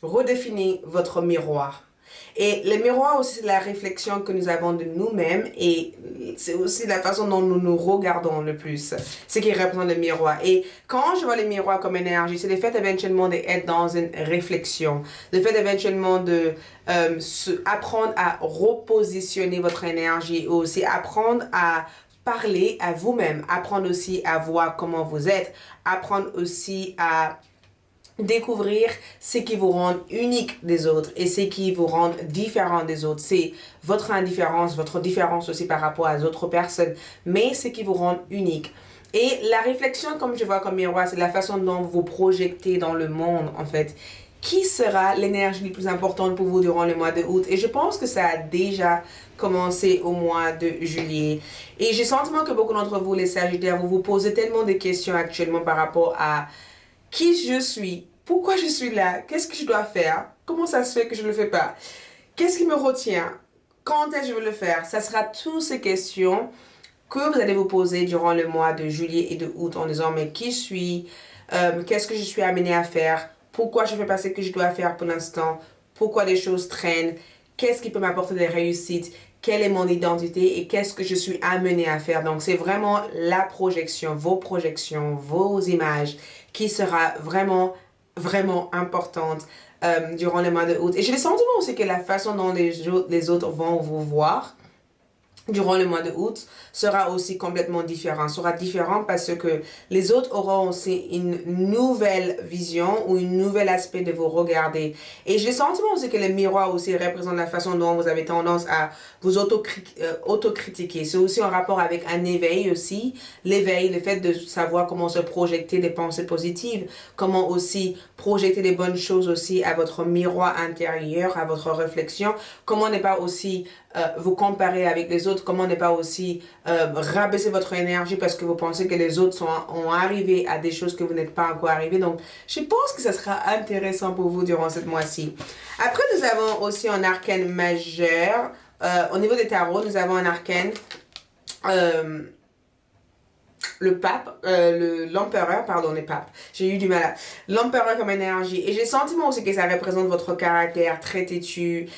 redéfinir votre miroir. Et le miroir aussi, c'est la réflexion que nous avons de nous-mêmes et c'est aussi la façon dont nous nous regardons le plus. Ce qui représente le miroir. Et quand je vois le miroir comme énergie, c'est le fait éventuellement d'être dans une réflexion. Le fait éventuellement de apprendre à repositionner votre énergie, aussi apprendre à parler à vous-même, apprendre aussi à voir comment vous êtes, apprendre aussi à découvrir ce qui vous rend unique des autres et ce qui vous rend différent des autres. C'est votre indifférence, votre différence aussi par rapport à d'autres personnes, mais ce qui vous rend unique. Et la réflexion, comme je vois comme miroir, c'est la façon dont vous vous projetez dans le monde, en fait. Qui sera l'énergie la plus importante pour vous durant le mois de août? Et je pense que ça a déjà commencé au mois de juillet. Et j'ai le sentiment que beaucoup d'entre vous, les Sagittaires, vous vous posez tellement de questions actuellement par rapport à qui je suis, pourquoi je suis là, qu'est-ce que je dois faire, comment ça se fait que je ne le fais pas, qu'est-ce qui me retient, quand est-ce que je veux le faire. Ça sera toutes ces questions que vous allez vous poser durant le mois de juillet et de août en disant mais qui je suis, qu'est-ce que je suis amenée à faire, pourquoi je ne fais pas ce que je dois faire pour l'instant, pourquoi les choses traînent, qu'est-ce qui peut m'apporter des réussites, quelle est mon identité et qu'est-ce que je suis amenée à faire. Donc, c'est vraiment la projection, vos images qui sera vraiment, vraiment importante durant le mois de août. Et j'ai le sentiment aussi que la façon dont les autres vont vous voir durant le mois de août sera aussi complètement différent. Sera différent parce que les autres auront aussi une nouvelle vision ou un nouvel aspect de vous regarder. Et j'ai le sentiment aussi que le miroir aussi représente la façon dont vous avez tendance à vous autocritiquer. C'est aussi en rapport avec un éveil aussi. L'éveil, le fait de savoir comment se projeter des pensées positives, comment aussi projeter des bonnes choses aussi à votre miroir intérieur, à votre réflexion, comment ne pas aussi vous comparer avec les autres, comment ne pas aussi rabaisser votre énergie parce que vous pensez que les autres ont arrivé à des choses que vous n'êtes pas encore arrivé. Donc, je pense que ça sera intéressant pour vous durant ce mois-ci. Après, nous avons aussi un arcane majeur. Au niveau des tarots, nous avons un arcane le pape, l'empereur, pardon, les papes. J'ai eu du mal à... L'empereur comme énergie. Et j'ai le sentiment aussi que ça représente votre caractère très têtu,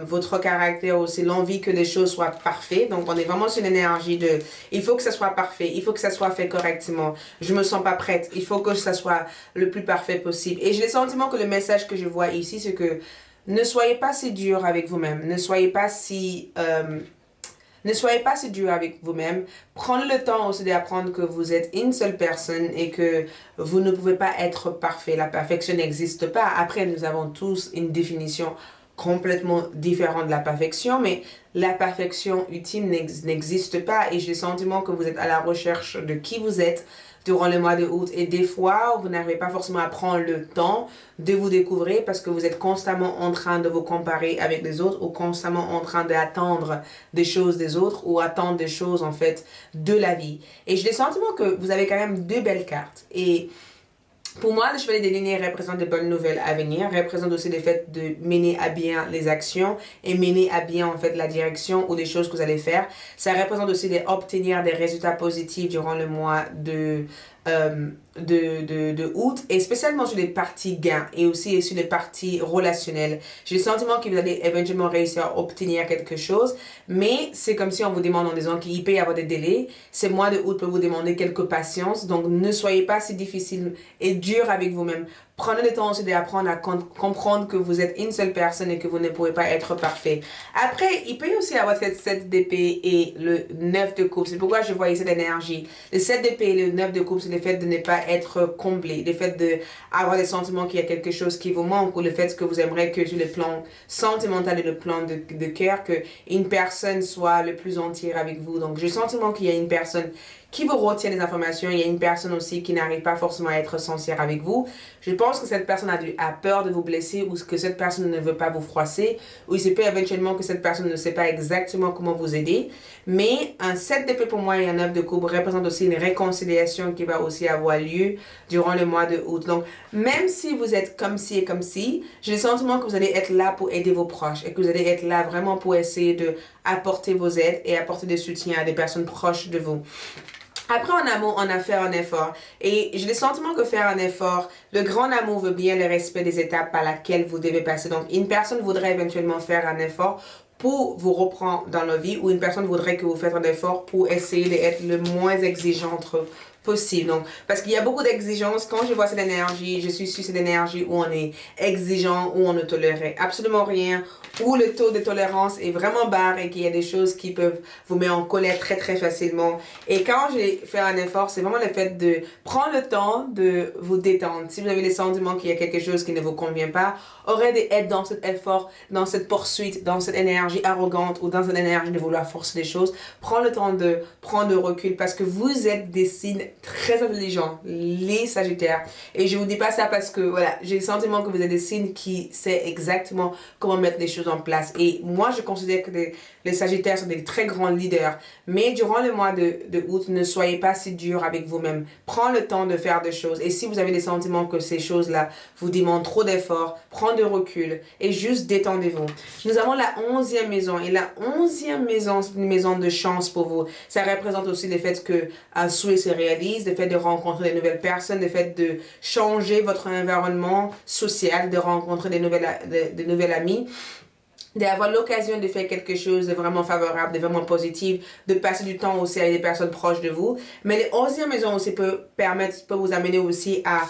votre caractère aussi, l'envie que les choses soient parfaites. Donc, on est vraiment sur l'énergie de... Il faut que ça soit parfait. Il faut que ça soit fait correctement. Je me sens pas prête. Il faut que ça soit le plus parfait possible. Et j'ai le sentiment que le message que je vois ici, c'est que ne soyez pas si dur avec vous-même. Ne soyez pas si... Ne soyez pas si dur avec vous-même. Prenez le temps aussi d'apprendre que vous êtes une seule personne et que vous ne pouvez pas être parfait. La perfection n'existe pas. Après, nous avons tous une définition complètement différente de la perfection, mais la perfection ultime n'existe pas et j'ai le sentiment que vous êtes à la recherche de qui vous êtes durant le mois de août et des fois vous n'arrivez pas forcément à prendre le temps de vous découvrir parce que vous êtes constamment en train de vous comparer avec les autres ou constamment en train d'attendre des choses des autres ou attendre des choses en fait de la vie. Et j'ai le sentiment que vous avez quand même deux belles cartes et pour moi, le chevalier des lignées représente de bonnes nouvelles à venir, représente aussi le fait de mener à bien les actions et mener à bien en fait la direction ou les choses que vous allez faire. Ça représente aussi d'obtenir des résultats positifs durant le mois de août et spécialement sur les parties gains et aussi sur les parties relationnelles. J'ai le sentiment que vous allez éventuellement réussir à obtenir quelque chose, mais c'est comme si on vous demande en disant qu'il peut y avoir des délais. Ce mois de août peut vous demander quelques patience, donc ne soyez pas si difficile et dur avec vous-même. Prenez le temps aussi d'apprendre à comprendre que vous êtes une seule personne et que vous ne pouvez pas être parfait. Après, il peut y aussi avoir cette 7 d'épée et le 9 de coupe. C'est pourquoi je voyais cette énergie. Le 7 d'épée et le 9 de coupe, c'est le fait de ne pas être comblé. Le fait d'avoir des sentiments qu'il y a quelque chose qui vous manque ou le fait que vous aimeriez que sur le plan sentimental et le plan de cœur, qu'une personne soit le plus entière avec vous. Donc, j'ai le sentiment qu'il y a une personne qui vous retient les informations. Il y a une personne aussi qui n'arrive pas forcément à être sincère avec vous. Je pense que cette personne a peur de vous blesser ou que cette personne ne veut pas vous froisser ou il se peut éventuellement que cette personne ne sait pas exactement comment vous aider. Mais un 7 d'épée pour moi et un 9 de coupe représente aussi une réconciliation qui va aussi avoir lieu durant le mois de août. Donc, même si vous êtes comme ci et comme ci, j'ai le sentiment que vous allez être là pour aider vos proches et que vous allez être là vraiment pour essayer de apporter vos aides et apporter des soutiens à des personnes proches de vous. Après, en amour, on a fait un effort. Et j'ai le sentiment que faire un effort, le grand amour veut bien le respect des étapes par lesquelles vous devez passer. Donc, une personne voudrait éventuellement faire un effort pour vous reprendre dans la vie ou une personne voudrait que vous faites un effort pour essayer d'être le moins exigeante possible. Donc, parce qu'il y a beaucoup d'exigences. Quand je vois cette énergie, je suis sur cette énergie où on est exigeant, où on ne tolérait absolument rien, où le taux de tolérance est vraiment bas et qu'il y a des choses qui peuvent vous mettre en colère très très facilement. Et quand j'ai fait un effort, c'est vraiment le fait de prendre le temps de vous détendre. Si vous avez le sentiment qu'il y a quelque chose qui ne vous convient pas, d'être dans cet effort, dans cette poursuite, dans cette énergie arrogante ou dans cette énergie de vouloir forcer les choses, prends le temps de prendre le recul parce que vous êtes des signes très intelligents, les Sagittaires. Et je vous dis pas ça parce que voilà, j'ai le sentiment que vous êtes des signes qui savent exactement comment mettre les choses en place. Et moi, je considère que les Sagittaires sont des très grands leaders. Mais durant le mois de août, ne soyez pas si dur avec vous-même. Prends le temps de faire des choses. Et si vous avez le sentiment que ces choses-là vous demandent trop d'efforts, prends de recul et juste détendez-vous. Nous avons la 11e maison. Et la 11e maison, c'est une maison de chance pour vous. Ça représente aussi le fait qu'un souhait se réalise socialise, le fait de rencontrer de nouvelles personnes, le fait de changer votre environnement social, de rencontrer de nouvelles amies, d'avoir l'occasion de faire quelque chose de vraiment favorable, de vraiment positif, de passer du temps aussi avec des personnes proches de vous. Mais les 11e maisons aussi peut vous amener aussi à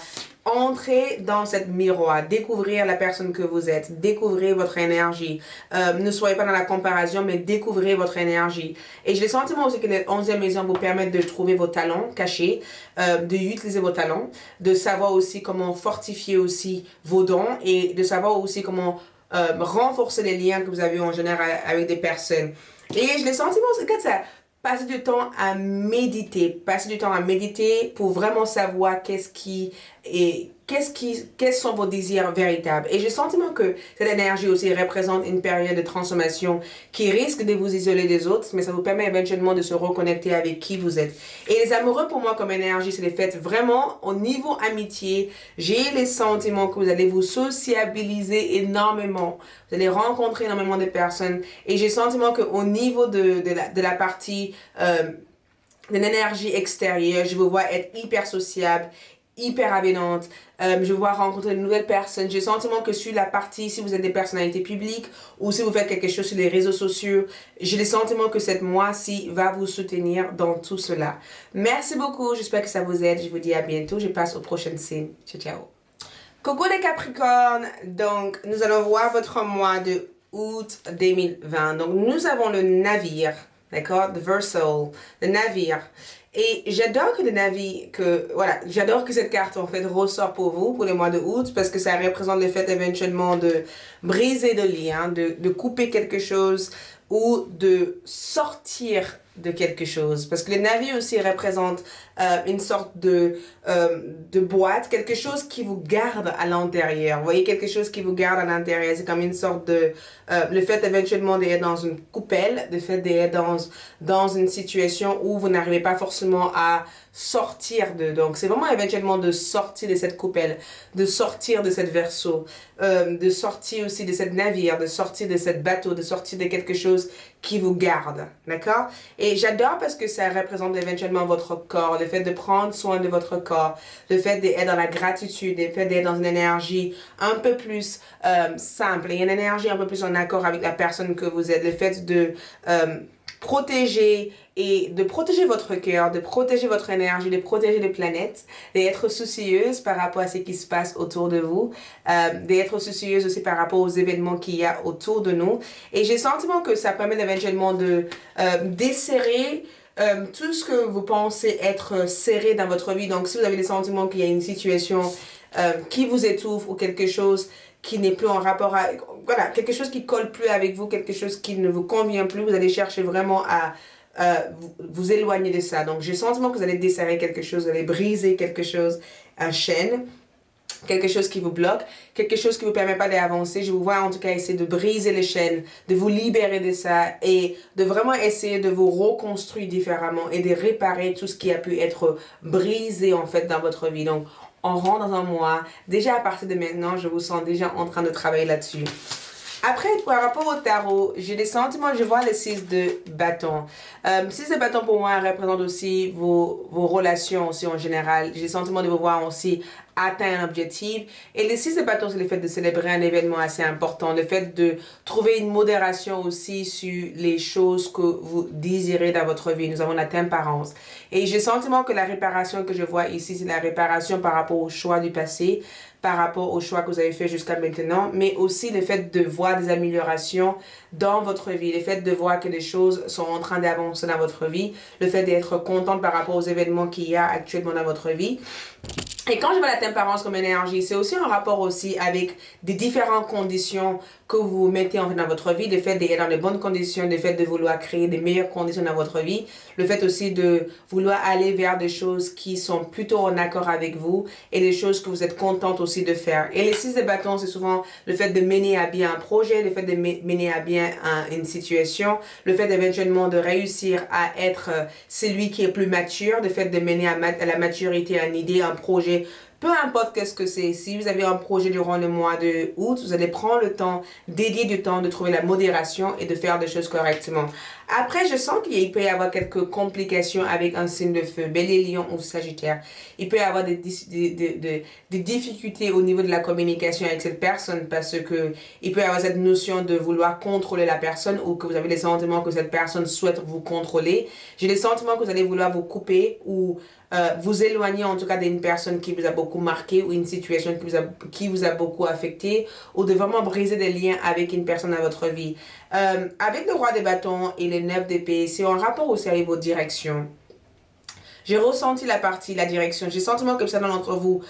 entrer dans cette miroir, découvrir la personne que vous êtes, découvrir votre énergie. Ne soyez pas dans la comparaison, mais découvrez votre énergie. Et j'ai le sentiment aussi que les 11e maisons vous permettent de trouver vos talents cachés, d'utiliser vos talents, de savoir aussi comment fortifier aussi vos dons et de savoir aussi comment renforcer les liens que vous avez en général avec des personnes. Et j'ai le sentiment aussi que ça, passer du temps à méditer, pour vraiment savoir quels sont vos désirs véritables. Et j'ai le sentiment que cette énergie aussi représente une période de transformation qui risque de vous isoler des autres, mais ça vous permet éventuellement de se reconnecter avec qui vous êtes. Et les amoureux, pour moi, comme énergie, c'est les fêtes vraiment au niveau amitié. J'ai les sentiments que vous allez vous sociabiliser énormément. Vous allez rencontrer énormément de personnes. Et j'ai le sentiment qu'au niveau de la partie de l'énergie extérieure, je vous vois être hyper sociable, hyper avenante, je vois rencontrer de nouvelles personnes. J'ai le sentiment que sur la partie, si vous êtes des personnalités publiques ou si vous faites quelque chose sur les réseaux sociaux, j'ai le sentiment que cette mois-ci va vous soutenir dans tout cela. Merci beaucoup, j'espère que ça vous aide. Je vous dis à bientôt, je passe au prochain signe. Ciao, ciao. Coucou les Capricornes, donc nous allons voir votre mois de août 2020. Donc nous avons le navire, d'accord, the vessel, le navire. Et j'adore que j'adore que cette carte en fait ressort pour vous pour le mois de août parce que ça représente le fait éventuellement de briser de liens, de couper quelque chose ou de sortir de quelque chose. Parce que le navire aussi représente une sorte de boîte, quelque chose qui vous garde à l'intérieur. Vous voyez, quelque chose qui vous garde à l'intérieur. C'est comme une sorte de... le fait éventuellement d'être dans une coupelle, le fait d'être dans une situation où vous n'arrivez pas forcément à sortir de... Donc, c'est vraiment éventuellement de sortir de cette coupelle, de sortir de cette verseau, de sortir aussi de cette navire, de sortir de cette bateau, de sortir de quelque chose qui vous garde, d'accord? Et j'adore parce que ça représente éventuellement votre corps, le fait de prendre soin de votre corps, le fait d'être dans la gratitude, le fait d'être dans une énergie un peu plus simple et une énergie un peu plus en accord avec la personne que vous êtes, le fait de protéger votre cœur, de protéger votre énergie, de protéger les planètes, d'être soucieuse par rapport à ce qui se passe autour de vous, d'être soucieuse aussi par rapport aux événements qu'il y a autour de nous. Et j'ai le sentiment que ça permet éventuellement de desserrer tout ce que vous pensez être serré dans votre vie. Donc si vous avez le sentiment qu'il y a une situation qui vous étouffe ou quelque chose qui n'est plus en rapport avec, voilà, quelque chose qui colle plus avec vous, quelque chose qui ne vous convient plus, vous allez chercher vraiment à vous éloigner de ça. Donc j'ai le sentiment que vous allez desserrer quelque chose, vous allez briser quelque chose, un chaîne, quelque chose qui vous bloque, quelque chose qui ne vous permet pas d'avancer. Je vous vois en tout cas essayer de briser les chaînes, de vous libérer de ça et de vraiment essayer de vous reconstruire différemment et de réparer tout ce qui a pu être brisé en fait dans votre vie. Donc on rentre dans un mois. Déjà à partir de maintenant, je vous sens déjà en train de travailler là-dessus. Après, par rapport au tarot, j'ai des sentiments, je vois le 6 de bâton. 6 de bâton pour moi représente aussi vos relations aussi en général. J'ai le sentiment de vous voir aussi atteindre un objectif. Et le 6 de bâton, c'est le fait de célébrer un événement assez important. Le fait de trouver une modération aussi sur les choses que vous désirez dans votre vie. Nous avons la temperance. Et j'ai le sentiment que la réparation que je vois ici, c'est la réparation par rapport au choix du passé, par rapport au choix que vous avez fait jusqu'à maintenant, mais aussi le fait de voir des améliorations dans votre vie, le fait de voir que les choses sont en train d'avancer dans votre vie, le fait d'être contente par rapport aux événements qu'il y a actuellement dans votre vie. Et quand je vois la tempérance comme énergie, c'est aussi un rapport aussi avec des différentes conditions que vous mettez en fait dans votre vie, le fait d'être dans les bonnes conditions, le fait de vouloir créer des meilleures conditions dans votre vie, le fait aussi de vouloir aller vers des choses qui sont plutôt en accord avec vous et des choses que vous êtes contente aussi de faire. Et les 6 de bâton, c'est souvent le fait de mener à bien un projet, le fait de mener à bien une situation, le fait éventuellement de réussir à être celui qui est plus mature, le fait de mener à la maturité une idée, un projet, peu importe qu'est-ce que c'est. Si vous avez un projet durant le mois de août, vous allez prendre le temps, dédier du temps de trouver la modération et de faire des choses correctement. Après, je sens qu'il peut y avoir quelques complications avec un signe de feu, Bélier, Lion ou Sagittaire. Il peut y avoir des difficultés au niveau de la communication avec cette personne parce que il peut y avoir cette notion de vouloir contrôler la personne ou que vous avez les sentiments que cette personne souhaite vous contrôler. J'ai les sentiments que vous allez vouloir vous couper ou vous éloigner en tout cas d'une personne qui vous a beaucoup marqué ou une situation qui vous a beaucoup affecté ou de vraiment briser des liens avec une personne dans votre vie. Avec le roi des bâtons et les 9 d'épée, c'est en rapport aussi avec vos directions. J'ai ressenti la direction. J'ai le sentiment que certains d'entre vous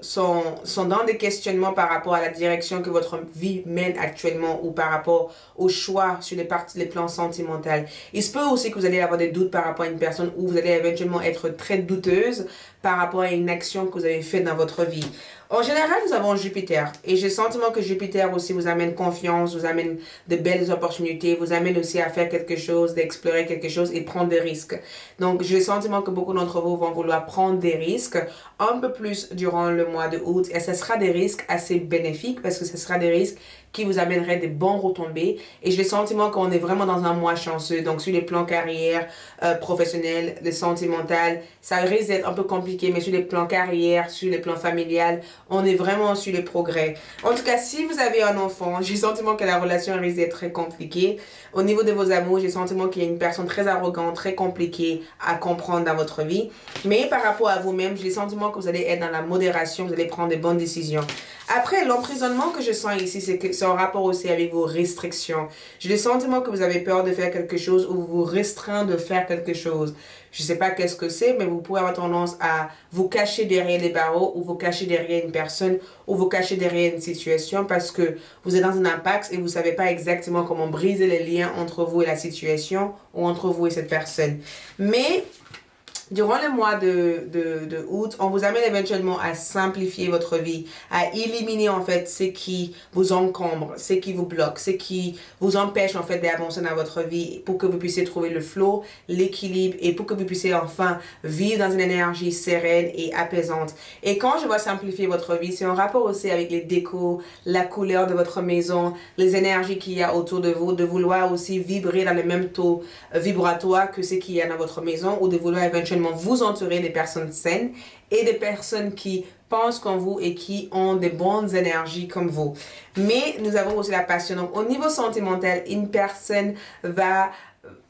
sont dans des questionnements par rapport à la direction que votre vie mène actuellement ou par rapport au choix sur les plans sentimentaux. Il se peut aussi que vous allez avoir des doutes par rapport à une personne ou vous allez éventuellement être très douteuse par rapport à une action que vous avez faite dans votre vie. En général, nous avons Jupiter. Et j'ai le sentiment que Jupiter aussi vous amène confiance, vous amène de belles opportunités, vous amène aussi à faire quelque chose, d'explorer quelque chose et prendre des risques. Donc, j'ai le sentiment que beaucoup d'entre vous vont vouloir prendre des risques un peu plus durant le mois de août. Et ce sera des risques assez bénéfiques parce que ce sera des risques qui vous amèneraient des bons retombées. Et j'ai le sentiment qu'on est vraiment dans un mois chanceux. Donc, sur les plans carrière, professionnel, le sentimental, ça risque d'être un peu compliqué. Mais sur les plans carrière, sur les plans familial, on est vraiment sur le progrès. En tout cas, si vous avez un enfant, j'ai le sentiment que la relation risque d'être très compliquée. Au niveau de vos amours, j'ai le sentiment qu'il y a une personne très arrogante, très compliquée à comprendre dans votre vie. Mais par rapport à vous-même, j'ai le sentiment que vous allez être dans la modération, vous allez prendre des bonnes décisions. Après, l'emprisonnement que je sens ici, c'est en rapport aussi avec vos restrictions. J'ai le sentiment que vous avez peur de faire quelque chose ou vous vous restreindre de faire quelque chose. Je ne sais pas qu'est-ce que c'est, mais vous pouvez avoir tendance à vous cacher derrière les barreaux ou vous cacher derrière une personne ou vous cacher derrière une situation parce que vous êtes dans un impact et vous ne savez pas exactement comment briser les liens entre vous et la situation ou entre vous et cette personne. Mais durant le mois de août, on vous amène éventuellement à simplifier votre vie, à éliminer en fait ce qui vous encombre, ce qui vous bloque, ce qui vous empêche en fait d'avancer dans votre vie pour que vous puissiez trouver le flow, l'équilibre et pour que vous puissiez enfin vivre dans une énergie sereine et apaisante. Et quand je vois simplifier votre vie, c'est en rapport aussi avec les décos, la couleur de votre maison, les énergies qu'il y a autour de vous, de vouloir aussi vibrer dans le même taux vibratoire que ce qu'il y a dans votre maison ou de vouloir éventuellement vous entourer des personnes saines et des personnes qui pensent comme vous et qui ont des bonnes énergies comme vous. Mais nous avons aussi la passion. Donc, au niveau sentimental, une personne va...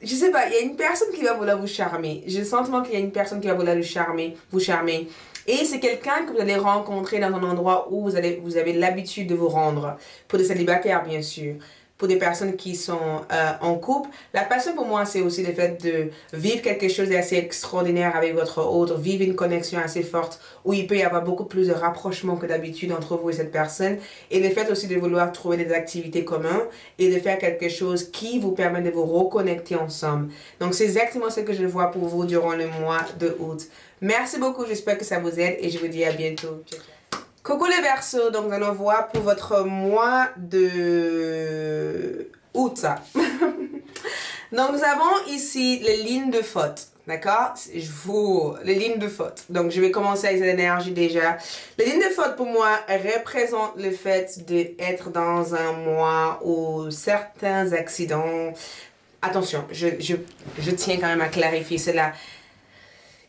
Je sais pas, il y a une personne qui va vouloir vous charmer. J'ai le sentiment qu'il y a une personne qui va vouloir vous charmer. Et c'est quelqu'un que vous allez rencontrer dans un endroit où vous avez l'habitude de vous rendre. Pour des célibataires, bien sûr. Pour des personnes qui sont en couple, la passion pour moi, c'est aussi le fait de vivre quelque chose d'assez extraordinaire avec votre autre, vivre une connexion assez forte où il peut y avoir beaucoup plus de rapprochement que d'habitude entre vous et cette personne. Et le fait aussi de vouloir trouver des activités communes et de faire quelque chose qui vous permet de vous reconnecter ensemble. Donc, c'est exactement ce que je vois pour vous durant le mois de août. Merci beaucoup, j'espère que ça vous aide et je vous dis à bientôt. Ciao, ciao. Coucou les Verseaux, donc nous allons voir pour votre mois de août. Donc nous avons ici les lignes de faute, d'accord? Les lignes de faute. Donc je vais commencer avec cette énergie déjà. Les lignes de faute pour moi représentent le fait d'être dans un mois où certains accidents... Attention, je tiens quand même à clarifier cela.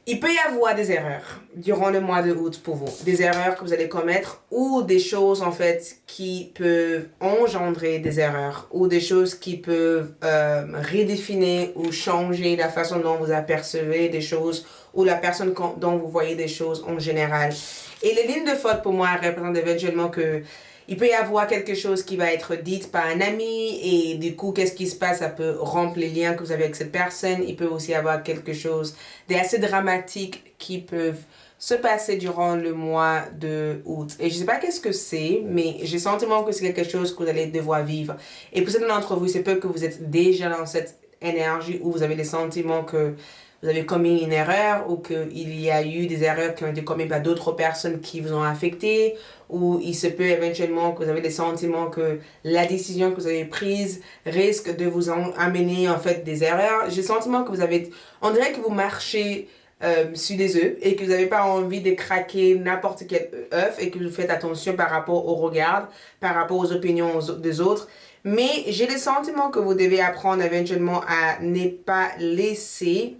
Il peut y avoir des erreurs durant le mois de août pour vous. Des erreurs que vous allez commettre ou des choses en fait qui peuvent engendrer des erreurs ou des choses qui peuvent redéfinir ou changer la façon dont vous apercevez des choses ou la personne dont vous voyez des choses en général. Et les lignes de faute pour moi représentent éventuellement que il peut y avoir quelque chose qui va être dit par un ami et du coup, qu'est-ce qui se passe? Ça peut rompre les liens que vous avez avec cette personne. Il peut aussi y avoir quelque chose d'assez dramatique qui peuvent se passer durant le mois de août. Et je ne sais pas qu'est-ce que c'est, mais j'ai le sentiment que c'est quelque chose que vous allez devoir vivre. Et pour certains d'entre vous, c'est peut que vous êtes déjà dans cette énergie où vous avez le sentiment que vous avez commis une erreur ou qu'il y a eu des erreurs qui ont été commises par d'autres personnes qui vous ont affecté ou il se peut éventuellement que vous avez le sentiment que la décision que vous avez prise risque de vous amener en fait des erreurs. J'ai le sentiment que vous avez... On dirait que vous marchez sur des œufs et que vous n'avez pas envie de craquer n'importe quel œuf et que vous faites attention par rapport au regard, par rapport aux opinions des autres. Mais j'ai le sentiment que vous devez apprendre éventuellement à ne pas laisser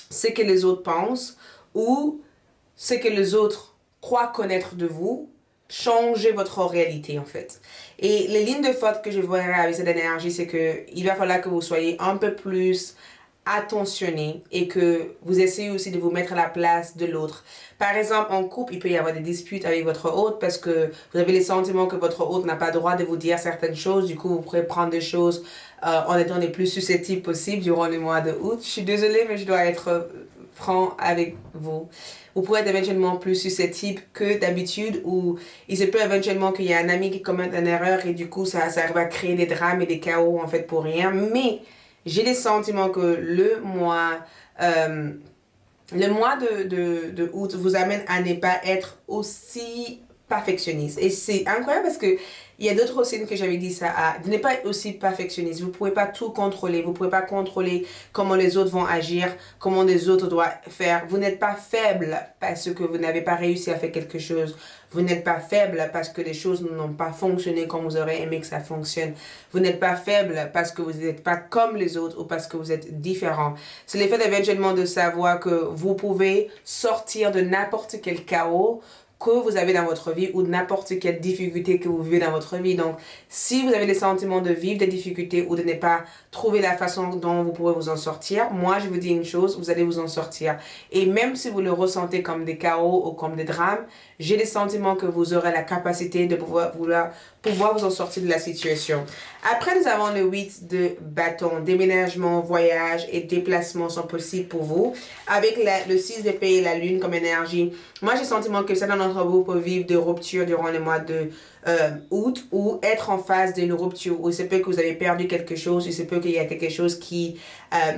ce que les autres pensent ou ce que les autres croient connaître de vous changer votre réalité en fait. Et les lignes de faute que je verrai avec cette énergie, c'est que il va falloir que vous soyez un peu plus attentionné et que vous essayez aussi de vous mettre à la place de l'autre. Par exemple, en couple, il peut y avoir des disputes avec votre hôte parce que vous avez le sentiment que votre hôte n'a pas le droit de vous dire certaines choses. Du coup, vous pourrez prendre des choses en étant les plus susceptibles possible durant le mois de août. Je suis désolée, mais je dois être franc avec vous. Vous pourrez être éventuellement plus susceptible que d'habitude ou il se peut éventuellement qu'il y ait un ami qui commette une erreur et du coup, ça va créer des drames et des chaos en fait pour rien. Mais j'ai le sentiment que le mois de août vous amène à ne pas être aussi perfectionniste. Et c'est incroyable parce que il y a d'autres signes que j'avais dit ça de ne pas être aussi perfectionniste. Vous ne pouvez pas tout contrôler. Vous ne pouvez pas contrôler comment les autres vont agir, comment les autres doivent faire. Vous n'êtes pas faible parce que vous n'avez pas réussi à faire quelque chose. Vous n'êtes pas faible parce que les choses n'ont pas fonctionné comme vous aurez aimé que ça fonctionne. Vous n'êtes pas faible parce que vous n'êtes pas comme les autres ou parce que vous êtes différent. C'est l'effet éventuellement de savoir que vous pouvez sortir de n'importe quel chaos que vous avez dans votre vie ou n'importe quelle difficulté que vous vivez dans votre vie. Donc, si vous avez le sentiment de vivre des difficultés ou de ne pas trouver la façon dont vous pourrez vous en sortir, moi, je vous dis une chose, vous allez vous en sortir. Et même si vous le ressentez comme des chaos ou comme des drames, j'ai le sentiment que vous aurez la capacité de pouvoir vous en sortir de la situation. Après, nous avons le 8 de bâton. Déménagement, voyage et déplacement sont possibles pour vous. Avec le 6 d'épée et la lune comme énergie, moi j'ai le sentiment que certains d'entre vous peuvent vivre de ruptures durant le mois de août ou être en phase d'une rupture. Ou il se peut que vous avez perdu quelque chose, il se peut qu'il y a quelque chose qui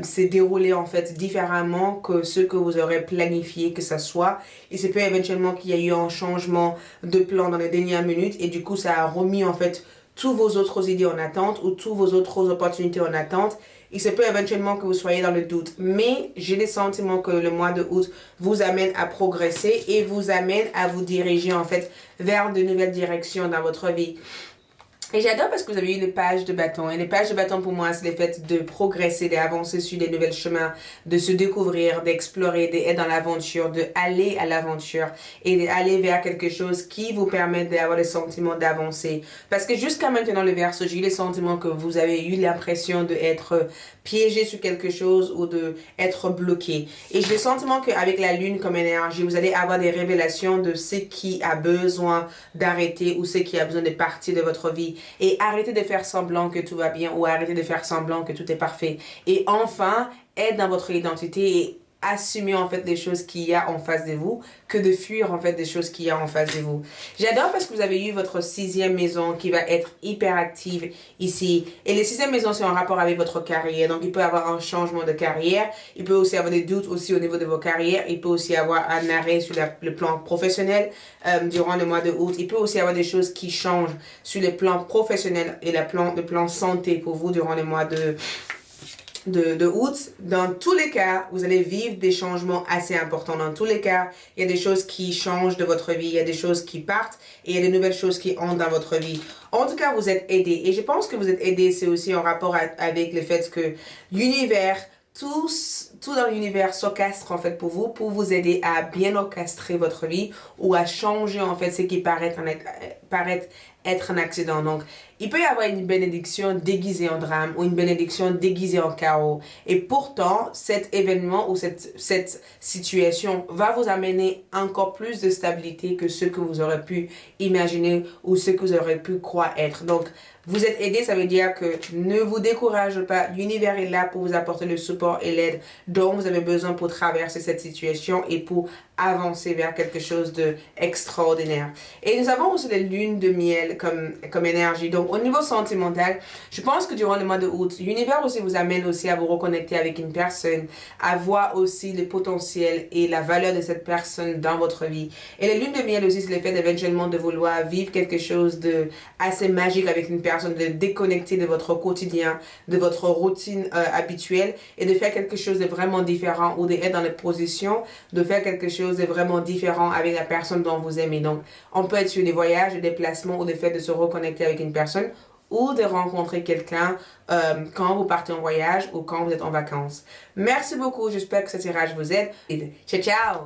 s'est déroulé en fait différemment que ce que vous aurez planifié que ça soit. Il se peut éventuellement qu'il y ait eu un changement de plan dans les dernières minutes et du coup ça a remis en fait tous vos autres idées en attente ou toutes vos autres opportunités en attente. Il se peut éventuellement que vous soyez dans le doute. Mais j'ai le sentiment que le mois de août vous amène à progresser et vous amène à vous diriger en fait vers de nouvelles directions dans votre vie. Et j'adore parce que vous avez eu les pages de bâton. Et les pages de bâton, pour moi, c'est le fait de progresser, d'avancer sur des nouveaux chemins, de se découvrir, d'explorer, d'être dans l'aventure, d'aller à l'aventure et d'aller vers quelque chose qui vous permet d'avoir le sentiment d'avancer. Parce que jusqu'à maintenant, le Verseau, j'ai eu le sentiment que vous avez eu l'impression d'être piégé sur quelque chose ou d'être bloqué. Et j'ai le sentiment qu'avec la lune comme énergie, vous allez avoir des révélations de ce qui a besoin d'arrêter ou ce qui a besoin de partir de votre vie. Et arrêtez de faire semblant que tout va bien ou arrêtez de faire semblant que tout est parfait. Et enfin, être dans votre identité et assumer en fait les choses qu'il y a en face de vous que de fuir en fait des choses qu'il y a en face de vous. J'adore parce que vous avez eu votre 6e maison qui va être hyper active ici. Et les 6e maison, c'est en rapport avec votre carrière. Donc, il peut y avoir un changement de carrière. Il peut aussi avoir des doutes aussi au niveau de vos carrières. Il peut aussi avoir un arrêt sur le plan professionnel durant le mois de août. Il peut aussi avoir des choses qui changent sur le plan professionnel et le plan santé pour vous durant le mois de août. Dans tous les cas, vous allez vivre des changements assez importants. Dans tous les cas, il y a des choses qui changent de votre vie, il y a des choses qui partent et il y a de nouvelles choses qui entrent dans votre vie. En tout cas, vous êtes aidé. Et je pense que vous êtes aidé, c'est aussi en rapport avec le fait que l'univers, tout dans l'univers s'orchestre en fait pour vous aider à bien orchestrer votre vie ou à changer en fait ce qui paraît être un accident. Donc, il peut y avoir une bénédiction déguisée en drame ou une bénédiction déguisée en chaos. Et pourtant, cet événement ou cette situation va vous amener encore plus de stabilité que ce que vous aurez pu imaginer ou ce que vous aurez pu croire être. Donc, vous êtes aidé, ça veut dire que ne vous découragez pas. L'univers est là pour vous apporter le support et l'aide dont vous avez besoin pour traverser cette situation et pour avancer vers quelque chose d'extraordinaire. Et nous avons aussi les lunes de miel comme énergie. Donc, Donc, au niveau sentimental, je pense que durant le mois de août, l'univers aussi vous amène aussi à vous reconnecter avec une personne, à voir aussi le potentiel et la valeur de cette personne dans votre vie. Et la lune de miel aussi, c'est le fait éventuellement de vouloir vivre quelque chose de assez magique avec une personne, de déconnecter de votre quotidien, de votre routine habituelle et de faire quelque chose de vraiment différent ou d'être dans les positions de faire quelque chose de vraiment différent avec la personne dont vous aimez. Donc, on peut être sur des voyages, des déplacements ou le fait de se reconnecter avec une personne ou de rencontrer quelqu'un quand vous partez en voyage ou quand vous êtes en vacances. Merci beaucoup, j'espère que ce tirage vous aide. Ciao, ciao!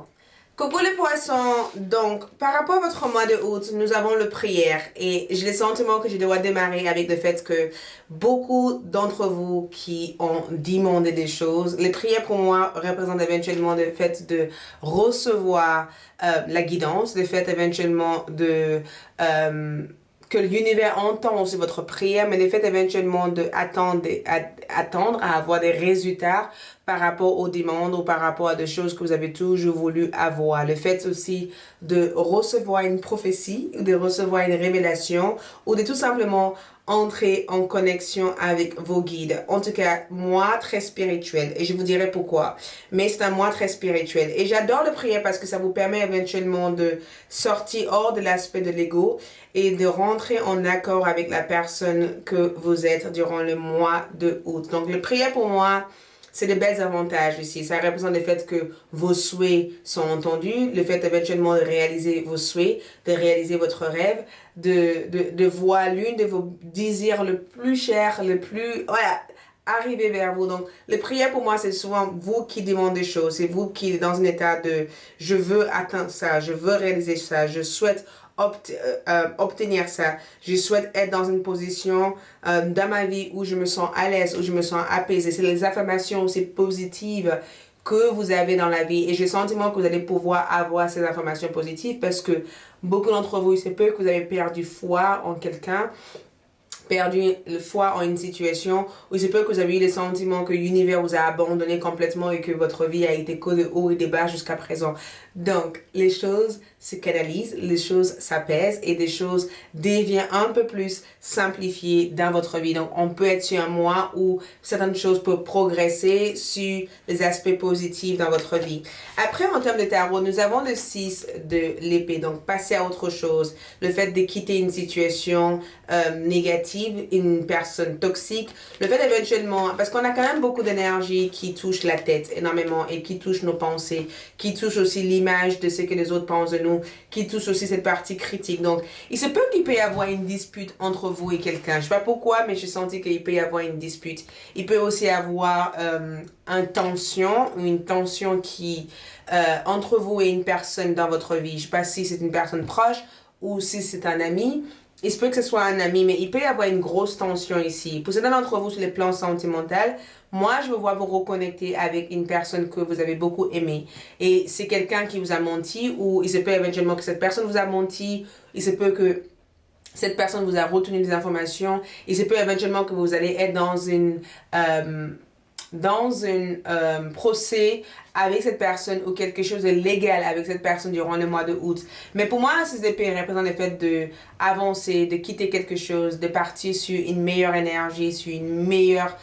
Coucou les poissons, donc par rapport à votre mois de août, nous avons le prière et j'ai le sentiment que je dois démarrer avec le fait que beaucoup d'entre vous qui ont demandé des choses, les prières pour moi représentent éventuellement le fait de recevoir la guidance, le fait éventuellement de... que l'univers entend aussi votre prière, mais le fait éventuellement d'attendre à avoir des résultats par rapport aux demandes ou par rapport à des choses que vous avez toujours voulu avoir. Le fait aussi de recevoir une prophétie, ou de recevoir une révélation, ou de tout simplement entrer en connexion avec vos guides. En tout cas, moi, très spirituel. Et je vous dirai pourquoi. Mais c'est un mois très spirituel. Et j'adore le prière parce que ça vous permet éventuellement de sortir hors de l'aspect de l'ego et de rentrer en accord avec la personne que vous êtes durant le mois de août. Donc, le prière pour moi, c'est de belles avantages ici. Ça représente le fait que vos souhaits sont entendus, le fait éventuellement de réaliser vos souhaits, de réaliser votre rêve, de voir l'une de vos désirs le plus cher, le plus... Voilà, arriver vers vous. Donc, les prières pour moi, c'est souvent vous qui demandez des choses. C'est vous qui êtes dans un état de je veux atteindre ça, je veux réaliser ça, je souhaite obtenir ça. Je souhaite être dans une position dans ma vie où je me sens à l'aise, où je me sens apaisée. C'est les affirmations aussi positives que vous avez dans la vie. Et j'ai le sentiment que vous allez pouvoir avoir ces informations positives parce que beaucoup d'entre vous, il se peut que vous avez perdu foi en quelqu'un, perdu le foi en une situation où il se peut que vous avez eu le sentiment que l'univers vous a abandonné complètement et que votre vie a été que de haut et de bas jusqu'à présent. Donc, les choses se canalisent, les choses s'apaisent et des choses deviennent un peu plus simplifiées dans votre vie. Donc, on peut être sur un mois où certaines choses peuvent progresser sur les aspects positifs dans votre vie. Après, en termes de tarot, nous avons le 6 de l'épée. Donc, passer à autre chose. Le fait de quitter une situation négative, une personne toxique. Le fait éventuellement, parce qu'on a quand même beaucoup d'énergie qui touche la tête énormément et qui touche nos pensées, qui touche aussi l'image de ce que les autres pensent de nous, qui touche aussi cette partie critique. Donc, il se peut qu'il peut y avoir une dispute entre vous et quelqu'un. Je ne sais pas pourquoi, mais j'ai senti qu'il peut y avoir une dispute. Il peut aussi avoir une tension qui entre vous et une personne dans votre vie. Je ne sais pas si c'est une personne proche ou si c'est un ami. Il se peut que ce soit un ami, mais il peut y avoir une grosse tension ici. Pour certains d'entre vous sur le plan sentimental, moi, je veux voir vous reconnecter avec une personne que vous avez beaucoup aimée. Et c'est quelqu'un qui vous a menti ou il se peut éventuellement que cette personne vous a menti. Il se peut que cette personne vous a retenu des informations. Il se peut éventuellement que vous allez être dans un procès avec cette personne ou quelque chose de légal avec cette personne durant le mois de août. Mais pour moi, ces épées représentent le fait d'avancer, de quitter quelque chose, de partir sur une meilleure énergie, sur une meilleure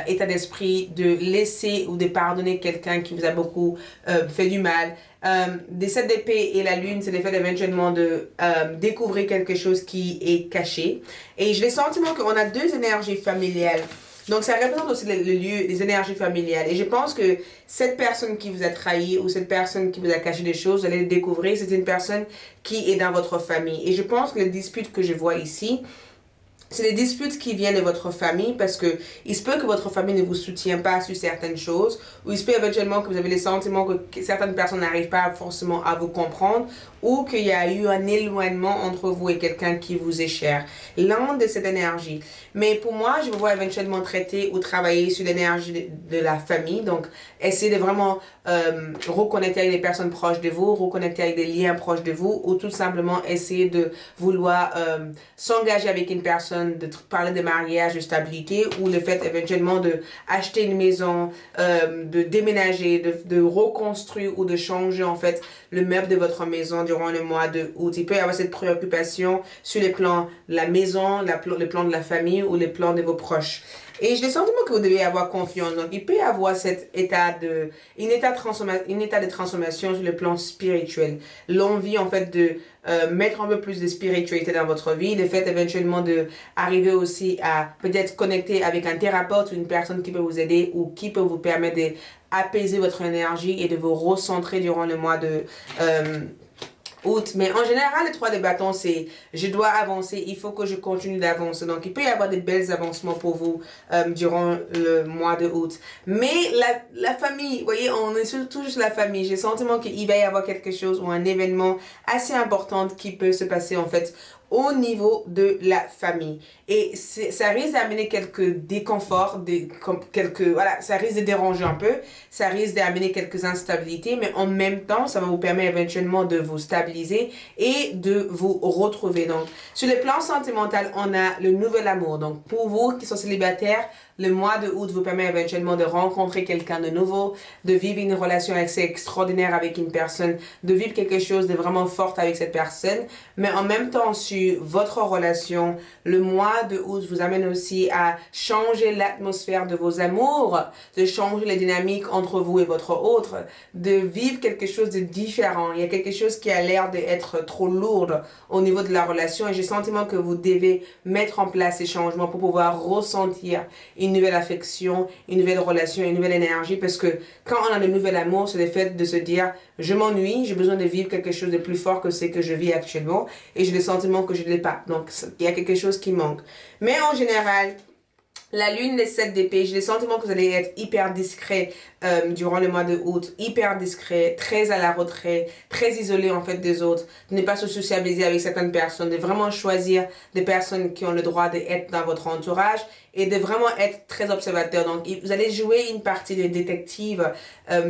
état d'esprit, de laisser ou de pardonner quelqu'un qui vous a beaucoup fait du mal. Des 7 d'épée et la lune, c'est le fait éventuellement de découvrir quelque chose qui est caché. Et j'ai le sentiment qu'on a 2 énergies familiales. Donc, ça représente aussi le lieu, les énergies familiales. Et je pense que cette personne qui vous a trahi ou cette personne qui vous a caché des choses, vous allez le découvrir, c'est une personne qui est dans votre famille. Et je pense que les disputes que je vois ici, c'est des disputes qui viennent de votre famille parce que il se peut que votre famille ne vous soutient pas sur certaines choses ou il se peut éventuellement que vous avez le sentiment que certaines personnes n'arrivent pas forcément à vous comprendre ou qu'il y a eu un éloignement entre vous et quelqu'un qui vous est cher. L'un de cette énergie. Mais pour moi, je vous vois éventuellement traiter ou travailler sur l'énergie de la famille. Donc, essayer de vraiment reconnecter avec des personnes proches de vous, reconnecter avec des liens proches de vous ou tout simplement essayer de vouloir s'engager avec une personne, de parler de mariage, de stabilité ou le fait éventuellement de acheter une maison, de déménager, de reconstruire ou de changer en fait le meuble de votre maison durant le mois de août. Il peut y avoir cette préoccupation sur les plans de la maison, le plan de la famille ou les plans de vos proches. Et j'ai le sentiment que vous devez avoir confiance. Donc, il peut y avoir un état de transformation sur le plan spirituel. L'envie, en fait, de mettre un peu plus de spiritualité dans votre vie. Le fait, éventuellement, de arriver aussi à peut-être connecter avec un thérapeute ou une personne qui peut vous aider ou qui peut vous permettre d'apaiser votre énergie et de vous recentrer durant le mois de août. Mais en général, les 3 de bâtons, c'est je dois avancer, il faut que je continue d'avancer. Donc, il peut y avoir des belles avancements pour vous durant le mois de août. Mais la famille, vous voyez, on est surtout juste la famille. J'ai le sentiment qu'il va y avoir quelque chose ou un événement assez important qui peut se passer en fait au niveau de la famille. Et ça risque d'amener quelques déconforts, voilà, ça risque de déranger un peu, ça risque d'amener quelques instabilités, mais en même temps, ça va vous permettre éventuellement de vous stabiliser et de vous retrouver. Donc, sur le plan sentimental, on a le nouvel amour. Donc, pour vous qui sont célibataires, le mois de août vous permet éventuellement de rencontrer quelqu'un de nouveau, de vivre une relation assez extraordinaire avec une personne, de vivre quelque chose de vraiment fort avec cette personne. Mais en même temps, sur votre relation, le mois de août vous amène aussi à changer l'atmosphère de vos amours, de changer les dynamiques entre vous et votre autre, de vivre quelque chose de différent. Il y a quelque chose qui a l'air d'être trop lourd au niveau de la relation et j'ai le sentiment que vous devez mettre en place ces changements pour pouvoir ressentir une nouvelle affection, une nouvelle relation, une nouvelle énergie parce que quand on a le nouvel amour, c'est le fait de se dire je m'ennuie, j'ai besoin de vivre quelque chose de plus fort que ce que je vis actuellement et j'ai le sentiment que je ne l'ai pas. Donc, il y a quelque chose qui manque. Mais en général, la lune, les 7 d'épée, j'ai le sentiment que vous allez être hyper discret durant le mois de août, hyper discret, très à la retrait, très isolé en fait des autres, de ne pas se sociabiliser avec certaines personnes, de vraiment choisir des personnes qui ont le droit d'être dans votre entourage et de vraiment être très observateur. Donc, vous allez jouer une partie de détective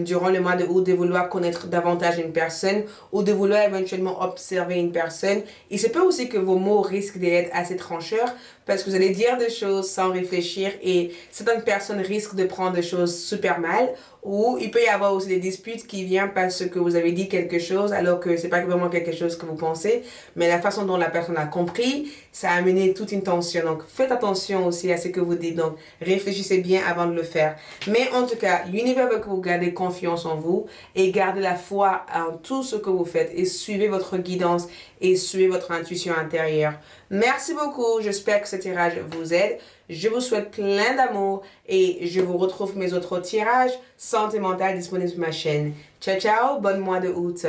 durant le mois de août, de vouloir connaître davantage une personne ou de vouloir éventuellement observer une personne. Il se peut aussi que vos mots risquent d'être assez trancheurs parce que vous allez dire des choses sans réfléchir et certaines personnes risquent de prendre des choses super mal ou il peut y avoir aussi des disputes qui viennent parce que vous avez dit quelque chose alors que c'est pas vraiment quelque chose que vous pensez, mais la façon dont la personne a compris, ça a amené toute une tension. Donc, faites attention aussi à ce que vous dites. Donc, réfléchissez bien avant de le faire. Mais en tout cas, l'univers veut que vous gardez confiance en vous et gardez la foi en tout ce que vous faites et suivez votre guidance et suivez votre intuition intérieure. Merci beaucoup. J'espère que ce tirage vous aide. Je vous souhaite plein d'amour et je vous retrouve mes autres tirages santé mentale disponibles sur ma chaîne. Ciao, ciao. Bon mois de août.